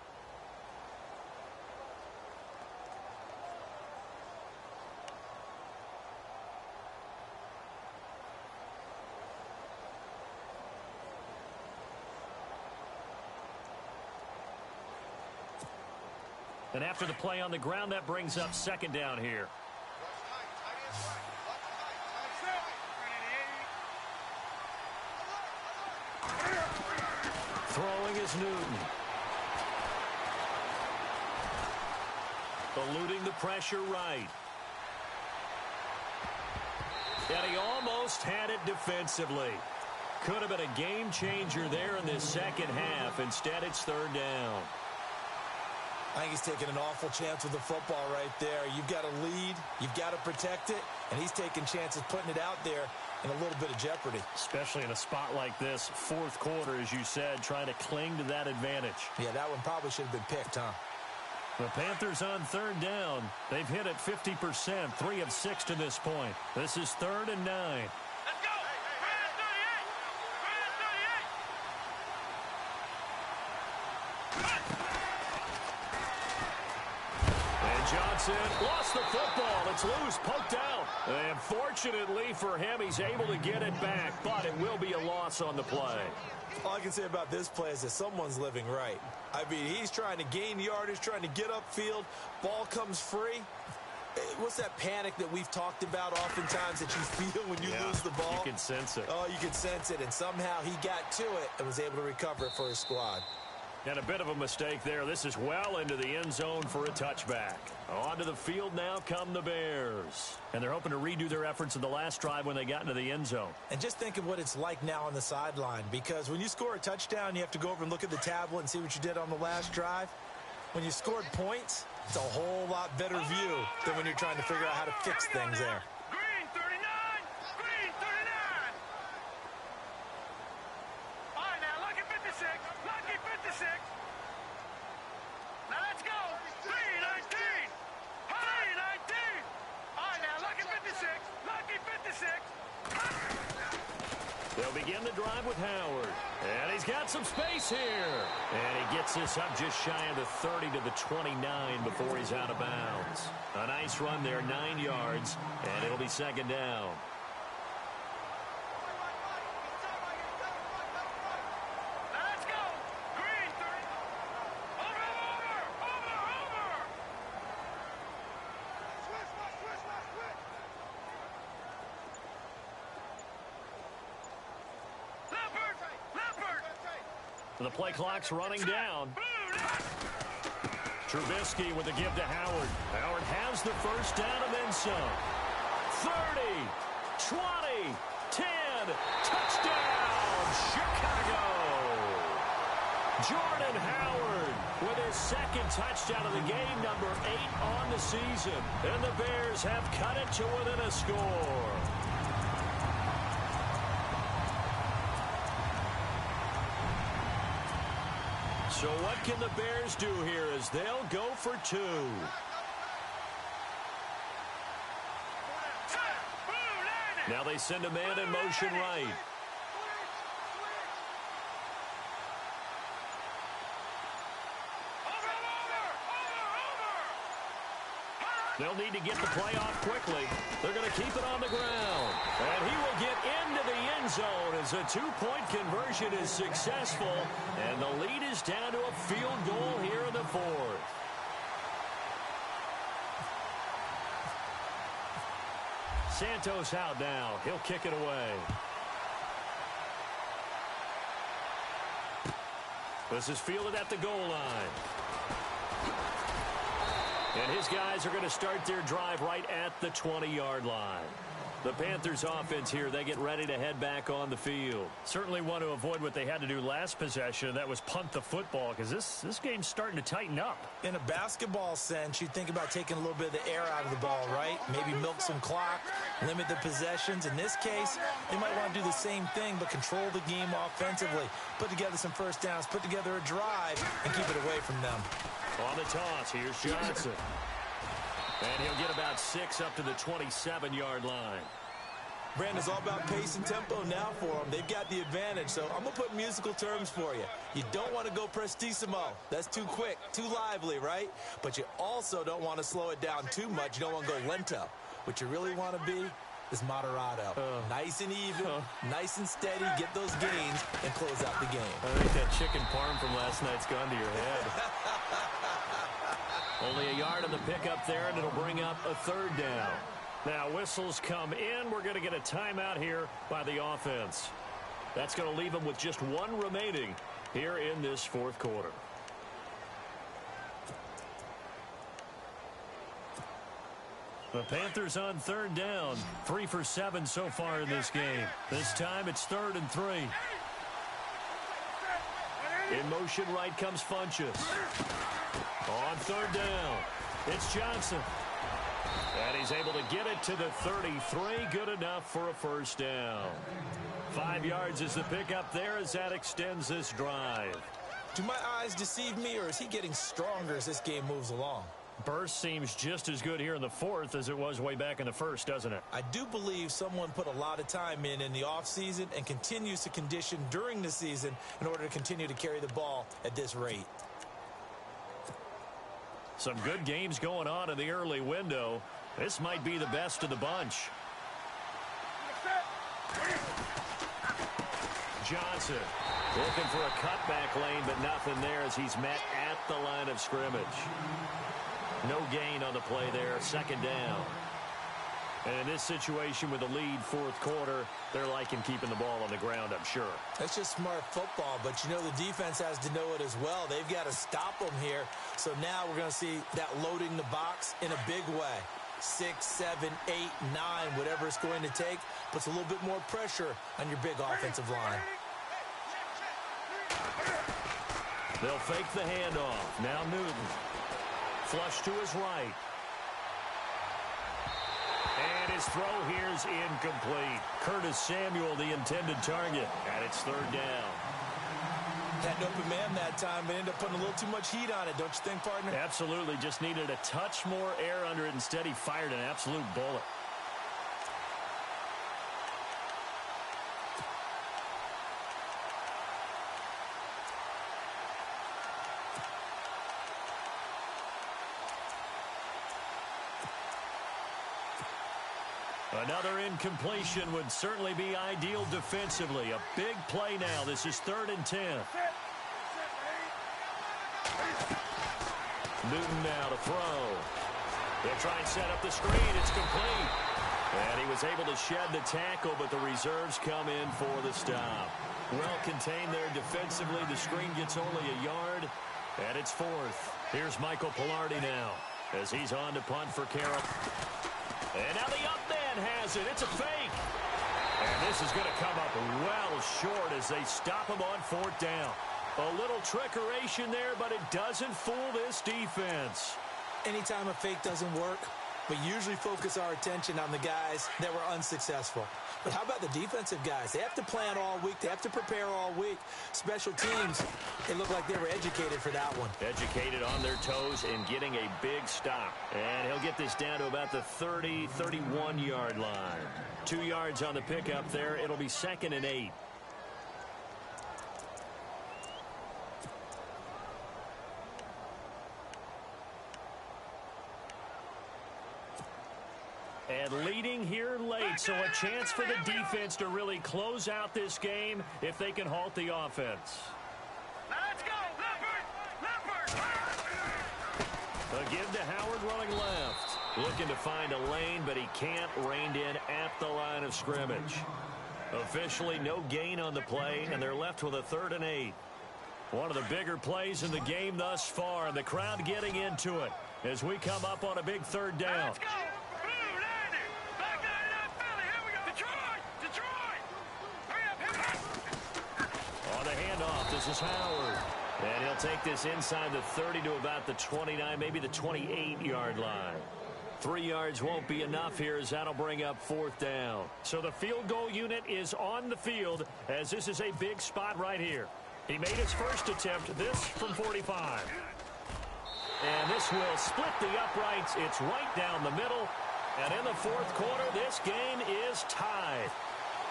And after the play on the ground, that brings up second down here. Throwing is Newton. Eluding the pressure right. And he almost had it defensively. Could have been a game changer there in this second half. Instead, it's third down. I think he's taking an awful chance with the football right there. You've got to lead, you've got to protect it, and he's taking chances putting it out there in a little bit of jeopardy. Especially in a spot like this, fourth quarter, as you said, trying to cling to that advantage. Yeah, that one probably should have been picked, huh? The Panthers on third down. They've hit it 50%, 3 of 6 to this point. This is 3rd and 9. Let's go! Grand 38! And Johnson lost the football. It's loose, poked out. And fortunately for him, he's able to get it back, but it will be a loss on the play. All I can say about this play is that someone's living right. I mean, he's trying to gain yardage, trying to get upfield. Ball comes free. What's that panic that we've talked about oftentimes that you feel when you lose the ball? You can sense it. Oh, you can sense it. And somehow he got to it and was able to recover it for his squad. And a bit of a mistake there. This is well into the end zone for a touchback. Onto the field now come the Bears. And they're hoping to redo their efforts in the last drive when they got into the end zone. And just think of what it's like now on the sideline, because when you score a touchdown, you have to go over and look at the tablet and see what you did on the last drive. When you scored points, it's a whole lot better view than when you're trying to figure out how to fix things there. Green 39! Green 39! All right, now, lucky 56. Lucky 56. Now, let's go. Green 19. Green 19. All right, now, lucky 56. Lucky 56. They'll begin the drive with Howard. And he's got some space here. And he gets this up just shy of the 30 to the 29 before he's out of bounds. A nice run there, 9 yards, and it'll be second down. Now, let's go. Green 30. Over. Switch. Leopard. The play clock's running down. Trubisky with the give to Howard. Howard has the first down and then some. 30, 20, 10, touchdown, Chicago! Jordan Howard with his second touchdown of the game, number 8 on the season. And the Bears have cut it to within a score. So what can the Bears do here as they'll go for 2? Now they send a man in motion right. They'll need to get the play off quickly. They're going to keep it on the ground. And he will get into the end zone as a 2-point conversion is successful. And the lead is down to a field goal here in the 4th. Santos out now. He'll kick it away. This is fielded at the goal line. And his guys are going to start their drive right at the 20-yard line. The Panthers offense here, they get ready to head back on the field. Certainly want to avoid what they had to do last possession. That was punt the football, because this game's starting to tighten up. In a basketball sense, you think about taking a little bit of the air out of the ball, right? Maybe milk some clock, limit the possessions. In this case, they might want to do the same thing, but control the game offensively. Put together some first downs, put together a drive, and keep it away from them. On the toss, here's Johnson. And he'll get about 6 up to the 27-yard line. Brandon, it's all about pace and tempo now for them. They've got the advantage, so I'm going to put musical terms for you. You don't want to go prestissimo. That's too quick, too lively, right? But you also don't want to slow it down too much. You don't want to go lento. What you really want to be is moderato. Nice and even, nice and steady, get those gains, and close out the game. I think that chicken parm from last night's gone to your head. Only a yard on the pickup there, and it'll bring up a 3rd down. Now, whistles come in. We're going to get a timeout here by the offense. That's going to leave them with just 1 remaining here in this 4th quarter. The Panthers on 3rd down. 3 for 7 so far in this game. This time it's 3rd and 3. In motion right comes Funchess. On 3rd down, it's Johnson. And he's able to get it to the 33. Good enough for a 1st down. 5 yards is the pickup there as that extends this drive. Do my eyes deceive me, or is he getting stronger as this game moves along? Burst seems just as good here in the 4th as it was way back in the 1st, doesn't it? I do believe someone put a lot of time in the offseason and continues to condition during the season in order to continue to carry the ball at this rate. Some good games going on in the early window. This might be the best of the bunch. Johnson looking for a cutback lane, but nothing there as he's met at the line of scrimmage. No gain on the play there. 2nd down. And in this situation with the lead 4th quarter, they're liking keeping the ball on the ground, I'm sure. That's just smart football, but you know the defense has to know it as well. They've got to stop them here. So now we're going to see that loading the box in a big way. 6, 7, 8, 9, whatever it's going to take, puts a little bit more pressure on your big offensive line. They'll fake the handoff. Now Newton. Flush to his right. And his throw here's incomplete. Curtis Samuel, the intended target, and it's 3rd down. Had an open man that time, but ended up putting a little too much heat on it, don't you think, partner? Absolutely. Just needed a touch more air under it. Instead, he fired an absolute bullet. Another incompletion would certainly be ideal defensively. A big play now. This is 3rd and 10. Newton now to throw. They'll try and set up the screen. It's complete. And he was able to shed the tackle, but the reserves come in for the stop. Well contained there defensively. The screen gets only a yard, and it's 4th. Here's Michael Pilardi now as he's on to punt for Carroll. And now the up man has it. It's a fake. And this is going to come up well short as they stop him on 4th down. A little trickeration there, but it doesn't fool this defense. Anytime a fake doesn't work, we usually focus our attention on the guys that were unsuccessful. But how about the defensive guys? They have to plan all week. They have to prepare all week. Special teams, it looked like they were educated for that one. Educated on their toes and getting a big stop. And he'll get this down to about the 30, 31-yard line. 2 yards on the pickup there. It'll be 2nd and 8. And leading here late, so a chance for the defense to really close out this game if they can halt the offense. Now let's go! Leopard! A give to Howard running left. Looking to find a lane, but he can't. Reined in at the line of scrimmage. Officially no gain on the play, and they're left with a 3rd and 8. One of the bigger plays in the game thus far, and the crowd getting into it as we come up on a big 3rd down. Let's go! Blue 90! Back 99 Philly! Here we go! Detroit! Hurry up! On the handoff, this is Howard. And he'll take this inside the 30 to about the 29, maybe the 28-yard line. 3 yards won't be enough here as that'll bring up 4th down. So the field goal unit is on the field as this is a big spot right here. He made his first attempt, this from 45. And this will split the uprights. It's right down the middle. And in the fourth quarter, this game is tied.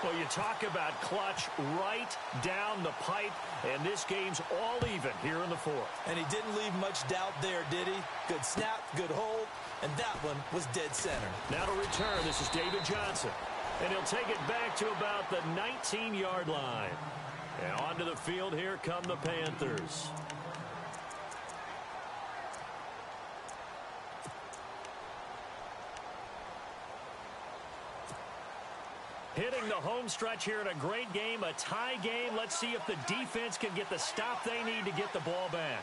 Well, you talk about clutch right down the pipe, and this game's all even here in the fourth. And he didn't leave much doubt there, did he? Good snap, good hold, and that one was dead center. Now to return, this is David Johnson. And he'll take it back to about the 19-yard line. And onto the field, here come the Panthers. Hitting the home stretch here in a great game, a tie game. Let's see if the defense can get the stop they need to get the ball back.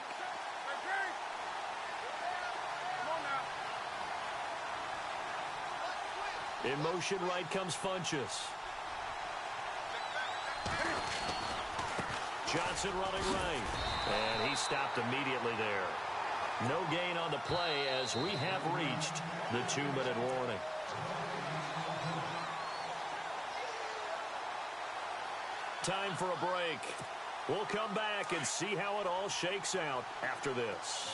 In motion, right comes Funchess. Johnson running right. And he stopped immediately there. No gain on the play as we have reached the 2-minute warning. Time for a break. We'll come back and see how it all shakes out after this.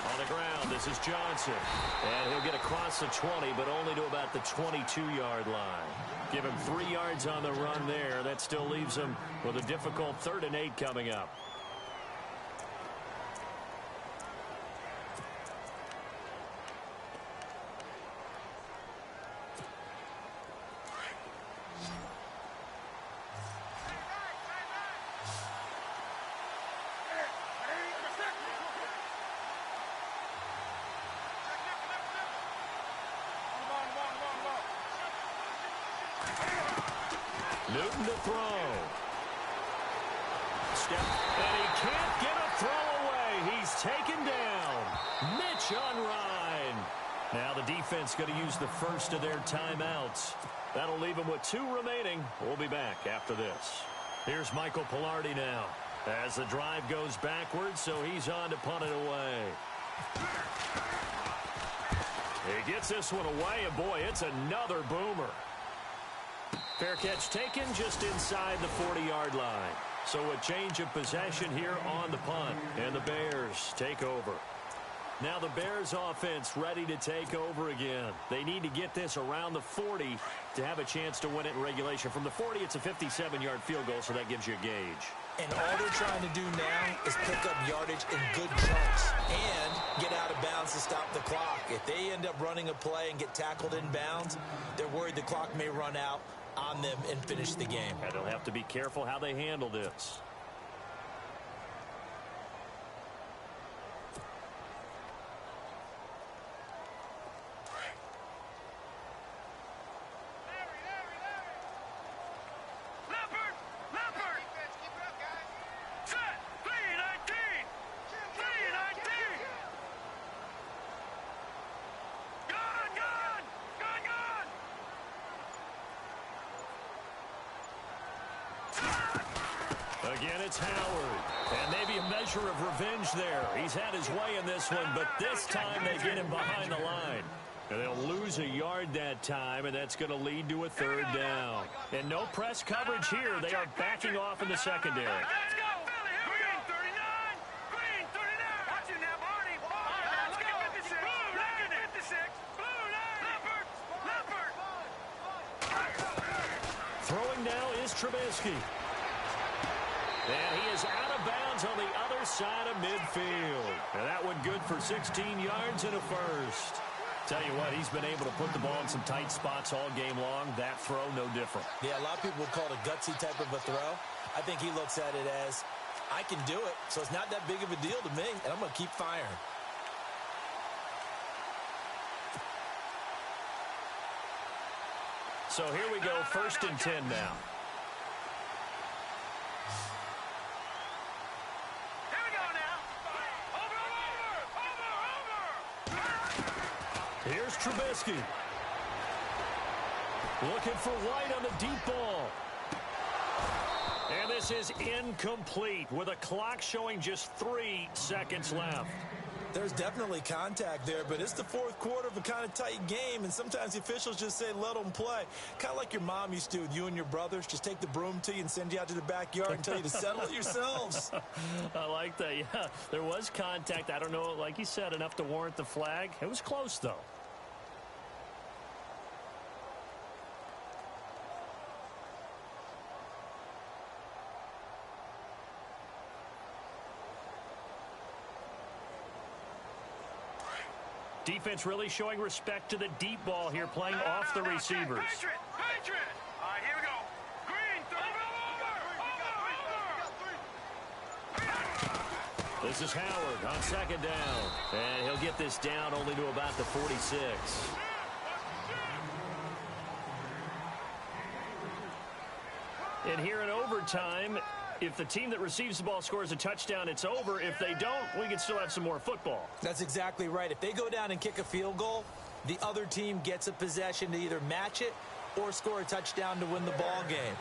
On the ground, this is Johnson. And he'll get across the 20, but only to about the 22-yard line. Give him 3 yards on the run there. That still leaves him with a difficult 3rd and 8 coming up. Newton to throw. Step, and he can't get a throw away. He's taken down. Mitch on Ryan. Now the defense going to use the first of their timeouts. That'll leave him with 2 remaining. We'll be back after this. Here's Michael Pilardi now as the drive goes backwards, so he's on to punt it away. He gets this one away, and boy, it's another boomer. Fair catch taken just inside the 40-yard line. So a change of possession here on the punt. And the Bears take over. Now the Bears offense ready to take over again. They need to get this around the 40 to have a chance to win it in regulation. From the 40, it's a 57-yard field goal, so that gives you a gauge. And all they're trying to do now is pick up yardage in good chunks and get out of bounds to stop the clock. If they end up running a play and get tackled in bounds, they're worried the clock may run out on them and finish the game. And they'll have to be careful how they handle this. Again, it's Howard. And maybe a measure of revenge there. He's had his way in this one, but this time they get him behind the line. And they'll lose a yard that time, and that's going to lead to a 3rd down. And no press coverage here. They are backing off in the secondary. Let's go! Green 39! Green 39! Watch it now, Barney! Let's go! 56! Blue line! 56! Blue line! Leopard! Throwing now is Trubisky. And he is out of bounds on the other side of midfield. And that one good for 16 yards and a first. Tell you what, he's been able to put the ball in some tight spots all game long. That throw, no different. Yeah, a lot of people would call it a gutsy type of a throw. I think he looks at it as, I can do it, so it's not that big of a deal to me, and I'm going to keep firing. So here we go, 1st and 10 now. Here's Trubisky. Looking for White on the deep ball. And this is incomplete with a clock showing just 3 seconds left. There's definitely contact there, but it's the fourth quarter of a kind of tight game, and sometimes the officials just say, let them play. Kind of like your mom used to with you and your brothers. Just take the broom to you and send you out to the backyard and tell you to settle it yourselves. I like that, yeah. There was contact. I don't know, like you said, enough to warrant the flag. It was close, though. Defense really showing respect to the deep ball here, playing off the receivers. Patriot! Patriot! All right, here we go. Green, over! This is Howard on second down. And he'll get this down only to about the 46. And here in overtime, if the team that receives the ball scores a touchdown, it's over. If they don't, we can still have some more football. That's exactly right. If they go down and kick a field goal, the other team gets a possession to either match it or score a touchdown to win the ball game.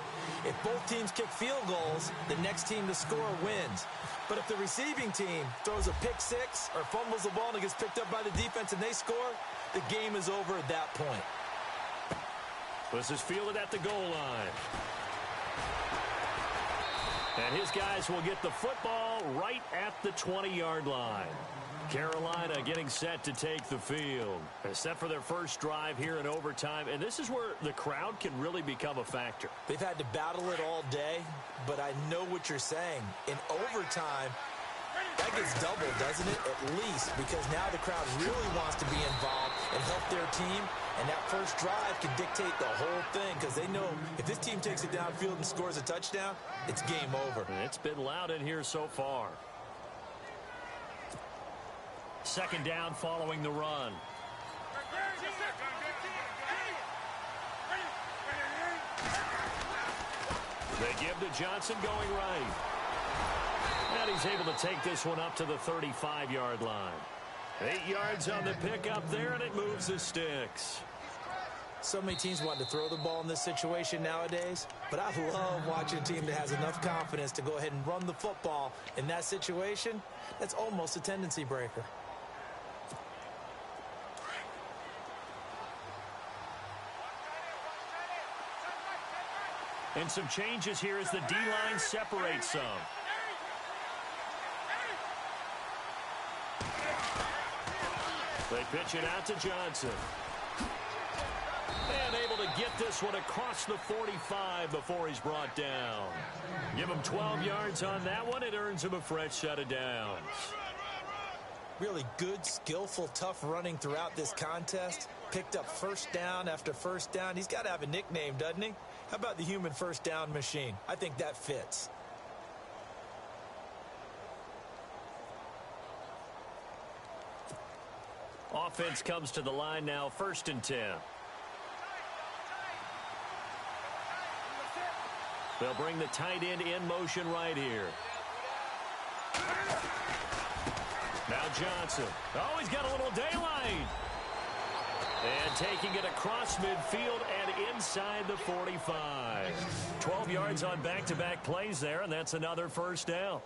If both teams kick field goals, the next team to score wins. But if the receiving team throws a pick six or fumbles the ball and it gets picked up by the defense and they score, the game is over at that point. This is fielded at the goal line. And his guys will get the football right at the 20-yard line. Carolina getting set to take the field. They're set for their first drive here in overtime, and this is where the crowd can really become a factor. They've had to battle it all day, but I know what you're saying. In overtime, that gets doubled, doesn't it? At least, because now the crowd really wants to be involved and help their team, and that first drive can dictate the whole thing because they know if this team takes it downfield and scores a touchdown, it's game over. And it's been loud in here so far. Second down following the run. They give to Johnson going right. And he's able to take this one up to the 35-yard line. 8 yards on the pickup there, and it moves the sticks. So many teams want to throw the ball in this situation nowadays, but I love watching a team that has enough confidence to go ahead and run the football in that situation. That's almost a tendency breaker. And some changes here as the D-line separates some. They pitch it out to Johnson. And able to get this one across the 45 before he's brought down. Give him 12 yards on that one. It earns him a fresh set of downs. Really good, skillful, tough running throughout this contest. Picked up first down after first down. He's got to have a nickname, doesn't he? How about the human first down machine? I think that fits. Offense comes to the line now, 1st and 10. They'll bring the tight end in motion right here. Now Johnson. Oh, he's got a little daylight. And taking it across midfield and inside the 45. 12 yards on back-to-back plays there, and that's another first down.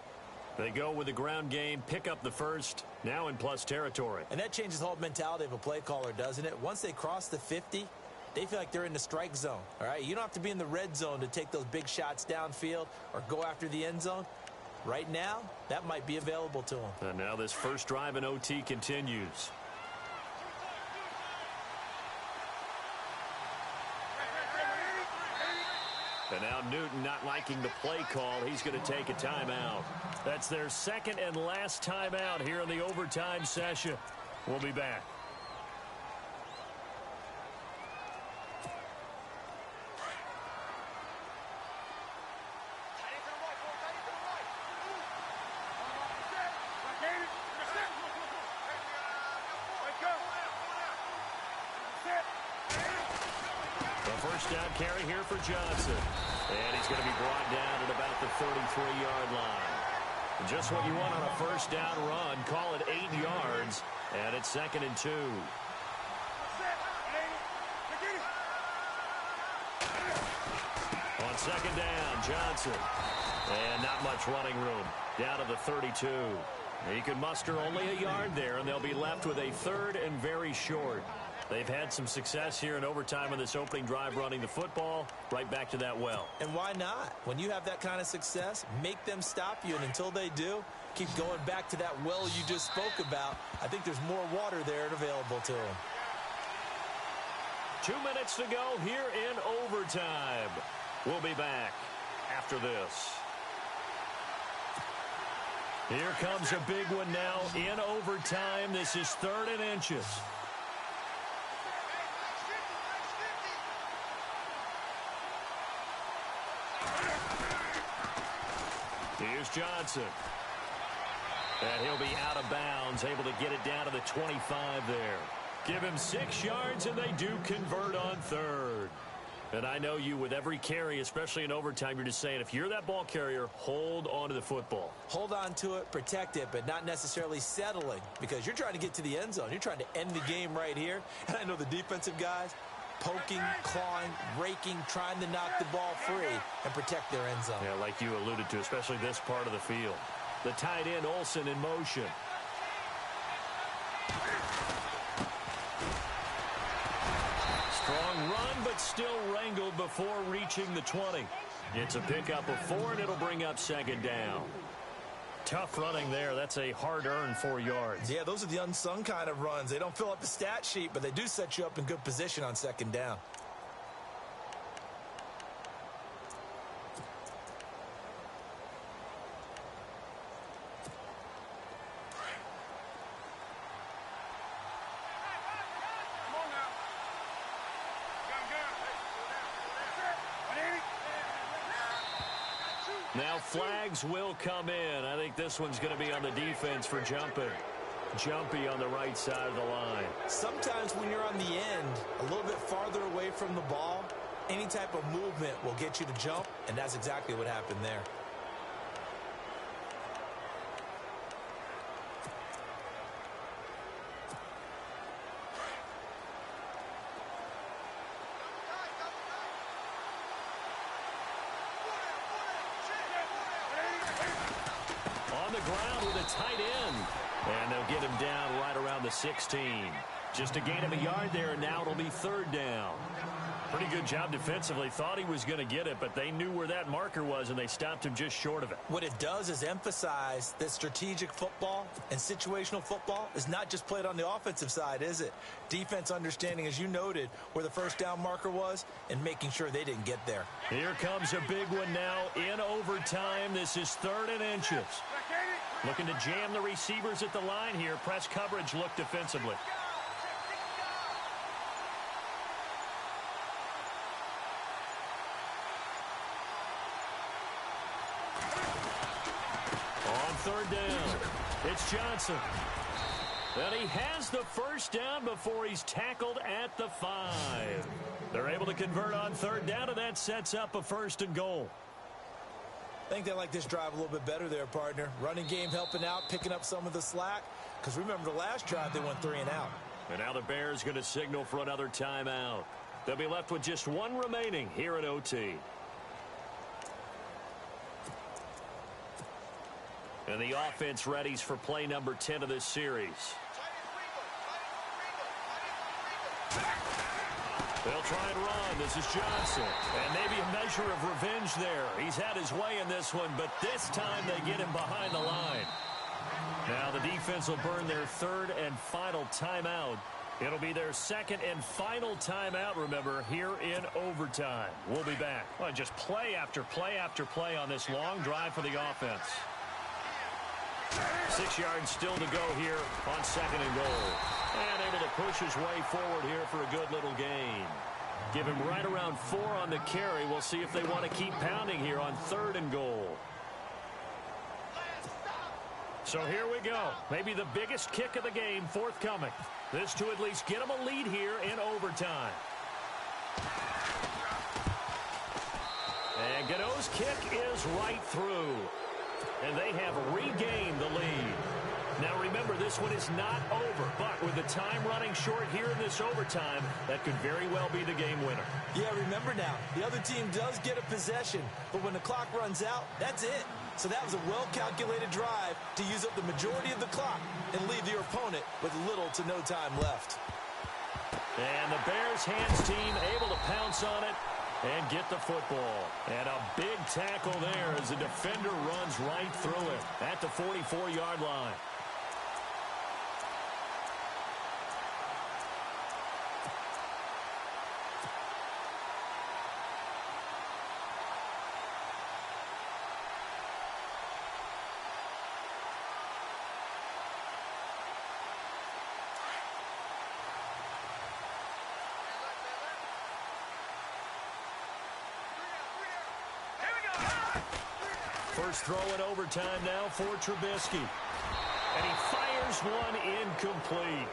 They go with the ground game, pick up the first, now in plus territory. And that changes the whole mentality of a play caller, doesn't it? Once they cross the 50, they feel like they're in the strike zone. All right, you don't have to be in the red zone to take those big shots downfield or go after the end zone. Right now, that might be available to them. And now this first drive in OT continues. And now Newton not liking the play call. He's going to take a timeout. That's their second and last timeout here in the overtime session. We'll be back. Down carry here for Johnson. And he's going to be brought down at about the 33-yard line. Just what you want on a first down run. Call it 8 yards. And it's 2nd and 2. On second down, Johnson. And not much running room. Down to the 32. He could muster only a yard there, and they'll be left with a 3rd and very short. They've had some success here in overtime on this opening drive running the football right back to that well. And why not? When you have that kind of success, make them stop you, and until they do, keep going back to that well you just spoke about. I think there's more water there and available to them. 2 minutes to go here in overtime. We'll be back after this. Here comes a big one now in overtime. This is 3rd and inches. Here's Johnson. And he'll be out of bounds, able to get it down to the 25 there. Give him 6 yards, and they do convert on 3rd. And I know you, with every carry, especially in overtime, you're just saying, if you're that ball carrier, hold on to the football. Hold on to it, protect it, but not necessarily settling, because you're trying to get to the end zone. You're trying to end the game right here. And I know the defensive guys, poking, clawing, raking, trying to knock the ball free and protect their end zone. Yeah, like you alluded to, especially this part of the field. The tight end, Olsen, in motion. Strong run, but still wrangled before reaching the 20. It's a pickup of 4, and it'll bring up 2nd down. Tough running there. That's a hard-earned 4 yards. Yeah, those are the unsung kind of runs. They don't fill up the stat sheet, but they do set you up in good position on 2nd down. Now flags will come in. I think this one's going to be on the defense for jumping. Jumpy on the right side of the line. Sometimes when you're on the end, a little bit farther away from the ball, any type of movement will get you to jump, and that's exactly what happened there. Ground with a tight end. And they'll get him down right around the 16. Just a gain of a yard there, and now it'll be 3rd down. Pretty good job defensively. Thought he was going to get it, but they knew where that marker was, and they stopped him just short of it. What it does is emphasize that strategic football and situational football is not just played on the offensive side, is it? Defense understanding, as you noted, where the 1st down marker was and making sure they didn't get there. Here comes a big one now in overtime. This is 3rd and inches. Looking to jam the receivers at the line here. Press coverage look defensively. On 3rd down, it's Johnson. And he has the 1st down before he's tackled at the 5. They're able to convert on 3rd down, and that sets up a 1st and goal. I think they like this drive a little bit better there, partner. Running game helping out, picking up some of the slack. Because remember the last drive, they went 3 and out. And now the Bears going to signal for another timeout. They'll be left with just 1 remaining here at OT. And the offense readies for play number 10 of this series. They'll try and run. This is Johnson. And maybe a measure of revenge there. He's had his way in this one, but this time they get him behind the line. Now the defense will burn their 3rd and final timeout. It'll be their 2nd and final timeout, remember, here in overtime. We'll be back. Well, just play after play after play on this long drive for the offense. 6 yards still to go here on 2nd and goal. And able to push his way forward here for a good little gain. Give him right around 4 on the carry. We'll see if they want to keep pounding here on 3rd and goal. So here we go. Maybe the biggest kick of the game forthcoming. This to at least get them a lead here in overtime. And Gywu's kick is right through. And they have regained the lead. Now remember, this one is not over, but with the time running short here in this overtime, that could very well be the game winner. Yeah, remember now, the other team does get a possession, but when the clock runs out, that's it. So that was a well-calculated drive to use up the majority of the clock and leave your opponent with little to no time left. And the Bears hands team able to pounce on it and get the football. And a big tackle there as the defender runs right through it at the 44-yard line. First throw in overtime now for Trubisky. And he fires one incomplete.